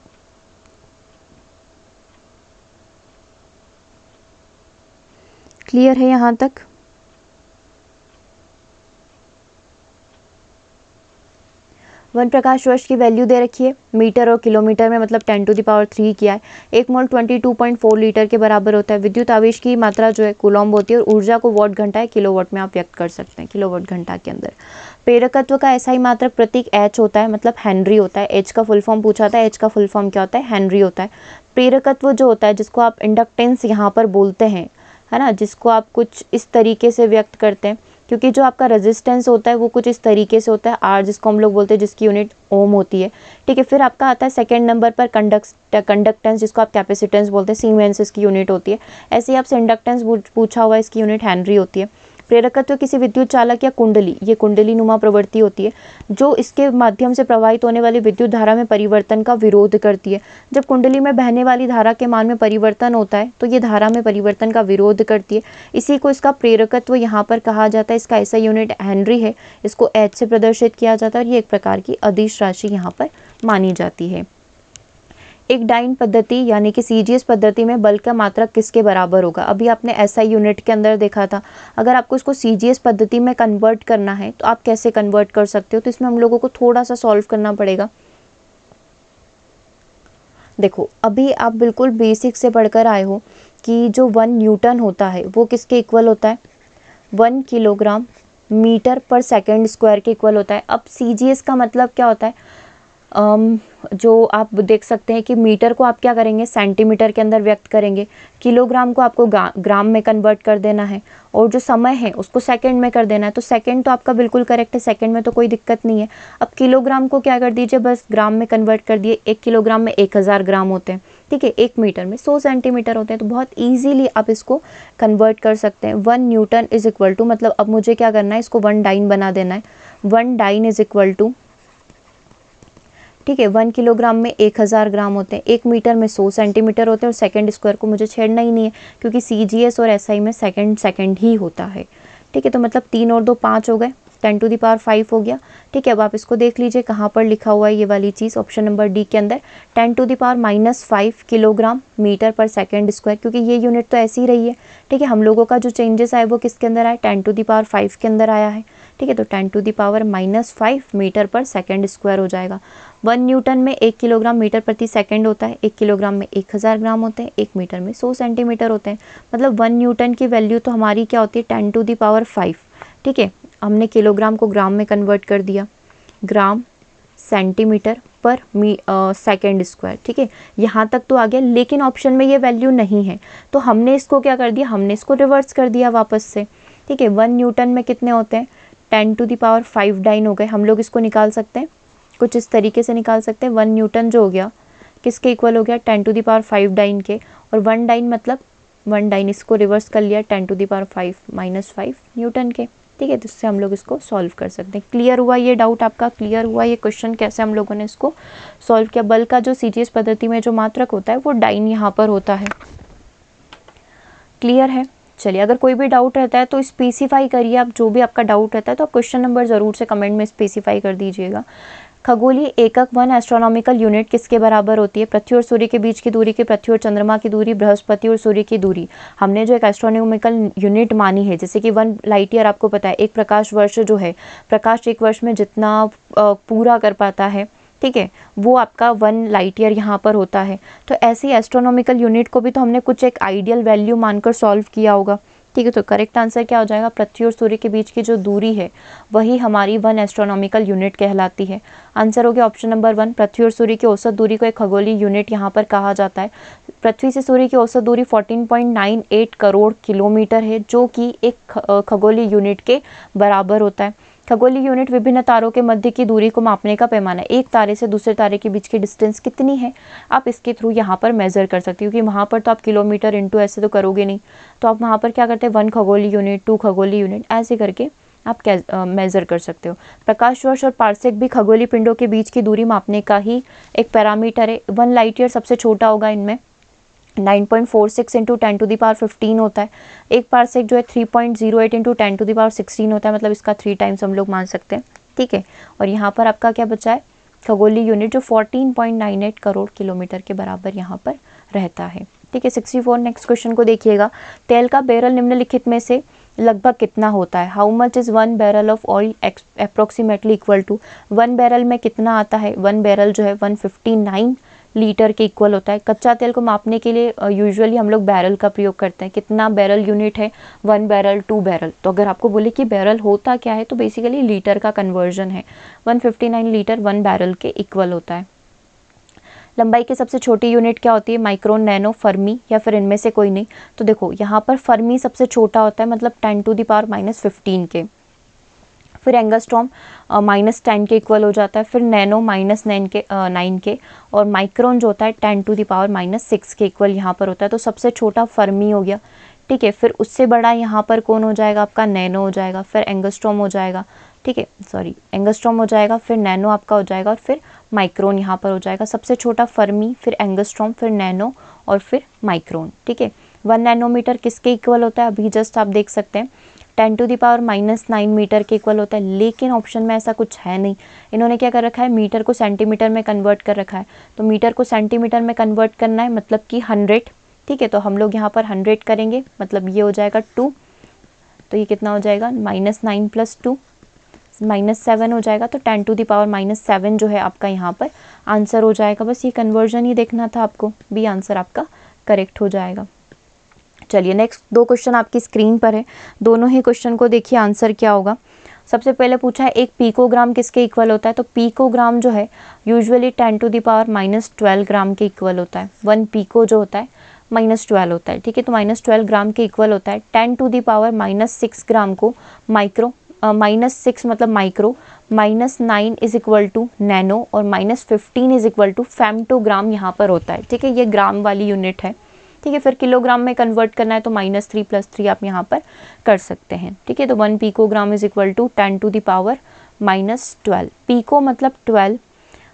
क्लियर है यहाँ तक? वन प्रकाश वर्ष की वैल्यू दे रखी है, मीटर और किलोमीटर में, मतलब 10⁻³ किया है। 1 मोल 22.4 लीटर के बराबर होता है। विद्युत आवेश की मात्रा जो है कूलॉम होती है, और ऊर्जा को वॉट घंटा है, किलोवाट में आप व्यक्त कर सकते हैं, किलोवाट घंटा के अंदर। प्रेरकत्व का ऐसा ही मात्रक प्रतीक एच होता है, मतलब हेनरी होता है। एच का फुल फॉर्म पूछा था, एच का फुल फॉर्म क्या होता है, हेनरी होता है। प्रेरकत्व जो होता है, जिसको आप इंडक्टेंस यहाँ पर बोलते हैं, है ना, जिसको आप कुछ इस तरीके से व्यक्त करते हैं, क्योंकि जो आपका रेजिस्टेंस होता है वो कुछ इस तरीके से होता है, आर जिसको हम लोग बोलते हैं, जिसकी यूनिट ओम होती है। ठीक है, फिर आपका आता है सेकंड नंबर पर कंडक्टेंस, जिसको आप कैपेसिटेंस बोलते हैं, सीमेंस इसकी यूनिट होती है। ऐसे ही आपसे इंडक्टेंस पूछा हुआ है, इसकी यूनिट हेनरी होती है। प्रेरकत्व किसी विद्युत चालक या कुंडली, ये कुंडली नुमा प्रवृत्ति होती है, जो इसके माध्यम से प्रवाहित होने वाली विद्युत धारा में परिवर्तन का विरोध करती है। जब कुंडली में बहने वाली धारा के मान में परिवर्तन होता है तो ये धारा में परिवर्तन का विरोध करती है, इसी को इसका प्रेरकत्व यहाँ पर कहा जाता है। इसका ऐसा यूनिट हेनरी है, इसको एच से प्रदर्शित किया जाता है, और ये एक प्रकार की अदिश राशि यहाँ पर मानी जाती है। एक डाइन पद्धति यानी कि सीजीएस पद्धति में बल का मात्रक किसके बराबर होगा। अभी आपने एसआई यूनिट के अंदर देखा था, अगर आपको इसको सीजीएस पद्धति में कन्वर्ट करना है तो आप कैसे कन्वर्ट कर सकते हो, तो इसमें हम लोगों को थोड़ा सा सॉल्व करना पड़ेगा। देखो, अभी आप बिल्कुल बेसिक से पढ़कर आए हो कि जो 1 न्यूटन होता है वो किसके इक्वल होता है, 1 किलोग्राम मीटर पर सेकेंड स्क्वायर के इक्वल होता है। अब सीजीएस का मतलब क्या होता है, जो आप देख सकते हैं कि मीटर को आप क्या करेंगे, सेंटीमीटर के अंदर व्यक्त करेंगे, किलोग्राम को आपको ग्राम में कन्वर्ट कर देना है, और जो समय है उसको सेकंड में कर देना है। तो सेकंड तो आपका बिल्कुल करेक्ट है, सेकंड में तो कोई दिक्कत नहीं है। अब किलोग्राम को क्या कर दीजिए, बस ग्राम में कन्वर्ट कर दिए। 1 किलोग्राम में 1000 ग्राम होते हैं, ठीक है, 1 मीटर में 100 सेंटीमीटर होते हैं। तो बहुत ईजीली आप इसको कन्वर्ट कर सकते हैं। 1 न्यूटन इज इक्वल टू, मतलब अब मुझे क्या करना है, इसको 1 डाइन बना देना है। 1 डाइन इज इक्वल टू ठीक है। 1 किलोग्राम में 1000 ग्राम होते हैं, 1 मीटर में 100 सेंटीमीटर होते हैं और सेकंड स्क्वायर को मुझे छेड़ना ही नहीं है क्योंकि CGS और SI में सेकंड ही होता है। ठीक है, तो मतलब 3 और 2 5 हो गए, 10 टू द पावर 5 हो गया। ठीक है, अब आप इसको देख लीजिए कहाँ पर लिखा हुआ है ये वाली चीज़, ऑप्शन नंबर डी के अंदर 10 to the power -5 kilogram metre पर सेकंड स्क्वायर, क्योंकि ये यूनिट तो ऐसी ही रही है। ठीक है, हम लोगों का जो चेंजेस आए वो किसके अंदर आया, 10 टू द पावर 5 के अंदर आया है। ठीक है, तो 10 टू द पावर -5 मीटर पर सेकंड स्क्वायर हो जाएगा। 1 न्यूटन में 1 किलोग्राम मीटर प्रति सेकंड होता है, 1 किलोग्राम में 1000 ग्राम होते हैं, 1 मीटर में 100 सेंटीमीटर होते हैं। मतलब 1 न्यूटन की वैल्यू तो हमारी क्या होती है, 10 टू द पावर 5। ठीक है, हमने किलोग्राम को ग्राम में कन्वर्ट कर दिया, ग्राम सेंटीमीटर पर सेकंड स्क्वायर। ठीक है, यहाँ तक तो आ गया, लेकिन ऑप्शन में ये वैल्यू नहीं है तो हमने इसको क्या कर दिया, हमने इसको रिवर्स कर दिया वापस से। ठीक है, 1 न्यूटन में कितने होते हैं, 10 टू द पावर 5 डाइन हो गए। हम लोग इसको निकाल सकते हैं, कुछ इस तरीके से निकाल सकते हैं। 1 न्यूटन जो हो गया किसके इक्वल हो गया, 10 टू द पावर 5 डाइन के, और 1 डाइन मतलब 1 डाइन, इसको रिवर्स कर लिया 10 टू द पावर 5 -5 न्यूटन के। ठीक है, तो इससे हम लोग इसको सॉल्व कर सकते हैं। क्लियर हुआ ये डाउट आपका, क्लियर हुआ ये क्वेश्चन कैसे हम लोगों ने इसको सॉल्व किया। बल का जो CGS पद्धति में जो मात्रक होता है वो डाइन यहाँ पर होता है। क्लियर है, चलिए अगर कोई भी डाउट रहता है तो स्पेसिफाई करिए आप, जो भी आपका डाउट रहता है तो आप क्वेश्चन नंबर ज़रूर से कमेंट में स्पेसिफाई कर दीजिएगा। खगोलीय एकक 1 एस्ट्रोनॉमिकल यूनिट किसके बराबर होती है, पृथ्वी और सूर्य के बीच की दूरी की, पृथ्वी और चंद्रमा की दूरी, बृहस्पति और सूर्य की दूरी। हमने जो एक एस्ट्रोनॉमिकल यूनिट मानी है, जैसे कि 1 लाइट ईयर, आपको पता है एक प्रकाश वर्ष जो है, प्रकाश एक वर्ष में जितना पूरा कर पाता है, ठीक है, वो आपका 1 लाइट ईयर यहाँ पर होता है। तो ऐसी एस्ट्रोनॉमिकल यूनिट को भी तो हमने कुछ एक आइडियल वैल्यू मानकर सॉल्व किया होगा। ठीक है, तो करेक्ट आंसर क्या हो जाएगा, पृथ्वी और सूर्य के बीच की जो दूरी है वही हमारी 1 एस्ट्रोनॉमिकल यूनिट कहलाती है। आंसर हो गया ऑप्शन नंबर 1। पृथ्वी और सूर्य की औसत दूरी को एक खगोलीय यूनिट यहाँ पर कहा जाता है। पृथ्वी से सूर्य की औसत दूरी 14.98 करोड़ किलोमीटर है, जो कि एक खगोलीय यूनिट के बराबर होता है। खगोलीय यूनिट विभिन्न तारों के मध्य की दूरी को मापने का पैमाना है। एक तारे से दूसरे तारे के बीच की डिस्टेंस कितनी है, आप इसके थ्रू यहाँ पर मेजर कर सकते हो, क्योंकि वहाँ पर तो आप किलोमीटर इंटू ऐसे तो करोगे नहीं, तो आप वहाँ पर क्या करते हैं, 1 खगोलीय यूनिट, 2 खगोलीय यूनिट, ऐसे करके आप मेजर कर सकते हो। प्रकाश वर्ष और पार्सेक भी खगोलीय पिंडों के बीच की दूरी मापने का ही एक पैरामीटर है। 1 लाइट ईयर सबसे छोटा होगा इनमें, 9.46 इंटू 10 टू द पावर 15 होता है। एक पार्सेक जो है 3.08 इंटू 10 टू द पावर 16 होता है, मतलब इसका 3 टाइम्स हम लोग मान सकते हैं। ठीक है, और यहाँ पर आपका क्या बचा है, खगोलीय यूनिट जो 14.98 करोड़ किलोमीटर के बराबर यहाँ पर रहता है। ठीक है, 64 नेक्स्ट क्वेश्चन को देखिएगा। तेल का बैरल निम्नलिखित में से लगभग कितना होता है, how much is 1 barrel of oil approximately equal to, 1 barrel में कितना आता है, 1 बैरल जो है 159 लीटर के इक्वल होता है। कच्चा तेल को मापने के लिए यूजुअली हम लोग बैरल का प्रयोग करते हैं। कितना बैरल यूनिट है, 1 बैरल, 2 बैरल। तो अगर आपको बोले कि बैरल होता क्या है, तो बेसिकली लीटर का कन्वर्जन है। 159 लीटर 1 बैरल के इक्वल होता है। लंबाई की सबसे छोटी यूनिट क्या होती है, माइक्रोन, नैनो, फर्मी, या फिर इनमें से कोई नहीं। तो देखो यहाँ पर फर्मी सबसे छोटा होता है, मतलब 10 टू द पावर -15 के। फिर एंगस्ट्रॉम -10 के इक्वल हो जाता है। फिर नैनो -9 के, और माइक्रोन जो होता है 10 टू द पावर -6 के इक्वल यहाँ पर होता है। तो सबसे छोटा फर्मी हो गया। ठीक है, फिर उससे बड़ा यहाँ पर कौन हो जाएगा, आपका नैनो हो जाएगा, फिर एंगस्ट्रॉम हो जाएगा। ठीक है, सॉरी, एंगस्ट्रॉम हो जाएगा, फिर नैनो आपका हो जाएगा, और फिर माइक्रोन यहाँ पर हो जाएगा। सबसे छोटा फर्मी, फिर एंगस्ट्रॉम, फिर नैनो, और फिर माइक्रोन। ठीक है, 1 नैनोमीटर किसके इक्वल होता है, अभी जस्ट आप देख सकते हैं 10 टू द पावर -9 मीटर के इक्वल होता है। लेकिन ऑप्शन में ऐसा कुछ है नहीं, इन्होंने क्या कर रखा है, मीटर को सेंटीमीटर में कन्वर्ट कर रखा है। तो मीटर को सेंटीमीटर में कन्वर्ट करना है, मतलब कि 100। ठीक है, तो हम लोग यहाँ पर 100 करेंगे, मतलब ये हो जाएगा 2। तो ये कितना हो जाएगा, -9 + 2 -7 हो जाएगा। तो 10 टू द पावर -7 जो है आपका यहाँ पर आंसर हो जाएगा। बस ये कन्वर्जन ही देखना था आपको, बी आंसर आपका करेक्ट हो जाएगा। चलिए नेक्स्ट 2 क्वेश्चन आपकी स्क्रीन पर है, दोनों ही क्वेश्चन को देखिए आंसर क्या होगा। सबसे पहले पूछा है एक पिकोग्राम किसके इक्वल होता है, तो पिकोग्राम जो है यूजुअली 10 टू द पावर -12 ग्राम के इक्वल होता है। 1 पिको जो होता है -12 होता है। ठीक है, तो -12 ग्राम के इक्वल होता है। 10 टू द पावर -6 ग्राम को माइक्रो, -6 मतलब micro, -9 is equal to nano, और -15 इज इक्वल टू फेम्टोग्राम यहाँ पर होता है। ठीक है, ये ग्राम वाली यूनिट है। ठीक है, फिर किलोग्राम में कन्वर्ट करना है तो -3 + 3 आप यहाँ पर कर सकते हैं। ठीक है, तो 1 picogram is equal to 10 to the power -12। Pico मतलब 12,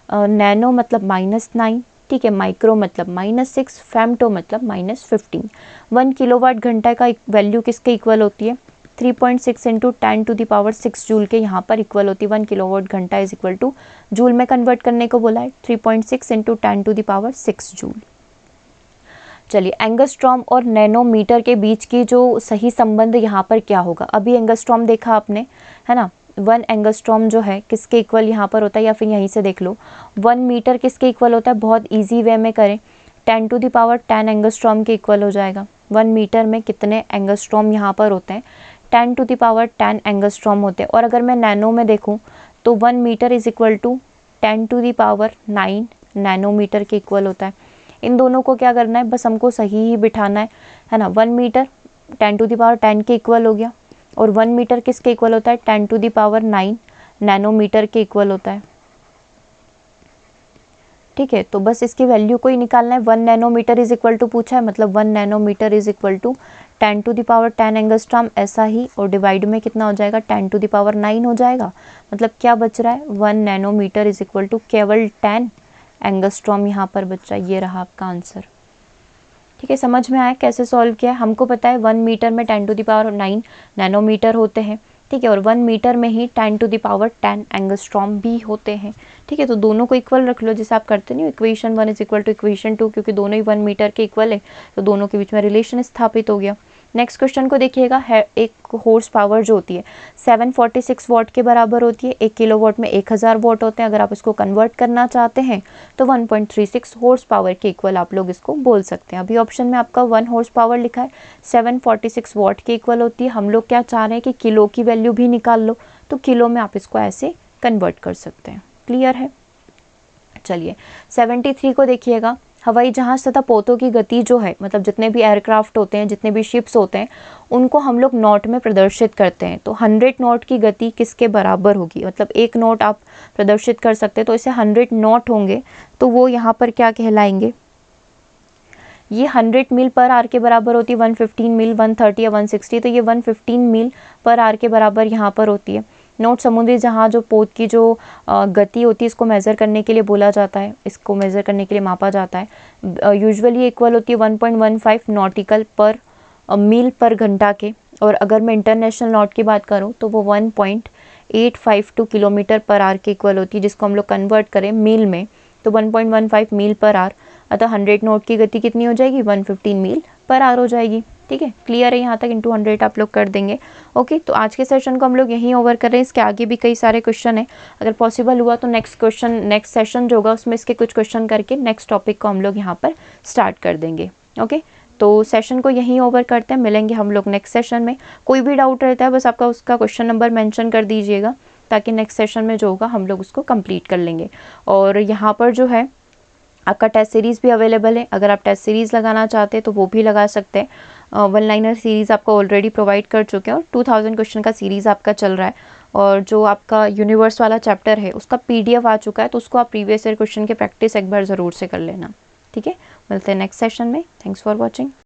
नैनो मतलब -9, ठीक है, माइक्रो मतलब -6, फेम्टो मतलब -15। 1 किलोवाट घंटा का वैल्यू किसके इक्वल होती है? 3.6 इंटू 10⁻6 जूल के यहाँ पर इक्वल होती है। 1 किलोवाट घंटा इज इक्वल टू जूल में कन्वर्ट करने को बोला है, 3.6 इंटू 10⁻6 जूल। चलिए, एंगस्ट्रॉम और नैनोमीटर के बीच की जो सही संबंध यहाँ पर क्या होगा? अभी एंगस्ट्रॉम देखा आपने, है ना। 1 एंगस्ट्रॉम जो है किसके इक्वल यहाँ पर होता है, या फिर यहीं से देख लो 1 मीटर किसके इक्वल होता है? बहुत ईजी वे में करें, 10⁻10 एंगस्ट्रॉम के इक्वल हो जाएगा। 1 मीटर में कितने एंगस्ट्रॉम यहाँ पर होते हैं? 10⁻10 एंगस्ट्रॉम होते हैं। और अगर मैं नैनो में देखूँ तो 1 metre is equal to 10⁻9 nanometre के इक्वल होता है। इन दोनों को क्या करना है, बस हमको सही ही बिठाना है ना। 1 मीटर 10⁻10 के इक्वल हो गया, और 1 मीटर किसके इक्वल होता है? 10⁻9 नैनोमीटर के इक्वल होता है, ठीक है। तो बस इसकी वैल्यू को ही निकालना है। 1 नैनोमीटर इज इक्वल टू पूछा है, मतलब 1 nanometre is equal to 10⁻10 angstrom, ऐसा ही, और डिवाइड में कितना हो जाएगा? 10⁻9 हो जाएगा। मतलब क्या बच रहा है? 1 नैनोमीटर इज इक्वल टू केवल 10 एंगस्ट्रॉम यहाँ पर बच रहा है। ये रहा आपका आंसर, ठीक है। समझ में आया कैसे सॉल्व किया है? हमको पता है 1 मीटर में 10⁻9 नैनोमीटर होते हैं, ठीक है, और 1 मीटर में ही 10⁻10 एंगस्ट्रॉम भी होते हैं, ठीक है। तो दोनों को इक्वल रख लो, जैसे आप करते नहीं, equation 1 is equal to equation 2, क्योंकि दोनों ही 1 मीटर के इक्वल है, तो दोनों के बीच में रिलेशन स्थापित हो गया। नेक्स्ट क्वेश्चन को देखिएगा, है एक हॉर्स पावर जो होती है 746 वॉट के बराबर होती है। 1 किलोवाट में 1000 वॉट होते हैं। अगर आप इसको कन्वर्ट करना चाहते हैं तो 1.36 हॉर्स पावर के इक्वल आप लोग इसको बोल सकते हैं। अभी ऑप्शन में आपका 1 हॉर्स पावर लिखा है, 746 वॉट के इक्वल होती है। हम लोग क्या चाह रहे हैं कि किलो की वैल्यू भी निकाल लो, तो किलो में आप इसको ऐसे कन्वर्ट कर सकते हैं। क्लियर है? चलिए, 73 को देखिएगा, हवाई जहाज तथा पोतों की गति जो है, मतलब जितने भी एयरक्राफ्ट होते हैं, जितने भी शिप्स होते हैं, उनको हम लोग नॉट में प्रदर्शित करते हैं। तो 100 नॉट की गति किसके बराबर होगी? मतलब 1 नॉट आप प्रदर्शित कर सकते हैं, तो इसे 100 नॉट होंगे, तो वो यहाँ पर क्या कहलाएंगे? ये 100 मील पर आवर के बराबर होती है। 115 मील, 130 या 160, तो ये 115 मील पर आवर के बराबर यहाँ पर होती है। नॉट समुद्री जहाज, पोत की जो गति होती है, इसको मेज़र करने के लिए बोला जाता है, इसको मेज़र करने के लिए मापा जाता है। यूजुअली इक्वल होती है 1.15 नॉटिकल पर मील पर घंटा के। और अगर मैं इंटरनेशनल नॉट की बात करूँ तो वो 1.852 किलोमीटर पर आवर के इक्वल होती है, जिसको हम लोग कन्वर्ट करें मील में तो 1.15 मील पर आवर। अतः 100 नॉट की गति कितनी हो जाएगी? 115 मील पर आवर हो जाएगी, ठीक है। क्लियर है? यहाँ तक इंटू 100 आप लोग कर देंगे। ओके, तो आज के सेशन को हम लोग यहीं ओवर कर रहे हैं। इसके आगे भी कई सारे क्वेश्चन है, अगर पॉसिबल हुआ तो नेक्स्ट सेशन जो होगा उसमें इसके कुछ क्वेश्चन करके नेक्स्ट टॉपिक को हम लोग यहाँ पर स्टार्ट कर देंगे। ओके, तो सेशन को यहीं ओवर करते हैं, मिलेंगे हम लोग नेक्स्ट सेशन में। कोई भी डाउट रहता है बस आपका उसका क्वेश्चन नंबर मेंशन कर दीजिएगा, ताकि नेक्स्ट सेशन में जो होगा हम लोग उसको कंप्लीट कर लेंगे। और यहाँ पर जो है आपका टेस्ट सीरीज़ भी अवेलेबल है, अगर आप टेस्ट सीरीज़ लगाना चाहते हैं तो वो भी लगा सकते हैं। 1 लाइनर सीरीज़ आपको ऑलरेडी प्रोवाइड कर चुके हैं, और 2000 क्वेश्चन का सीरीज़ आपका चल रहा है। और जो आपका यूनिवर्स वाला चैप्टर है उसका PDF आ चुका है, तो उसको आप प्रीवियस ईयर क्वेश्चन की प्रैक्टिस एक बार ज़रूर से कर लेना, ठीक है। मिलते हैं नेक्स्ट सेशन में। Thanks for watching.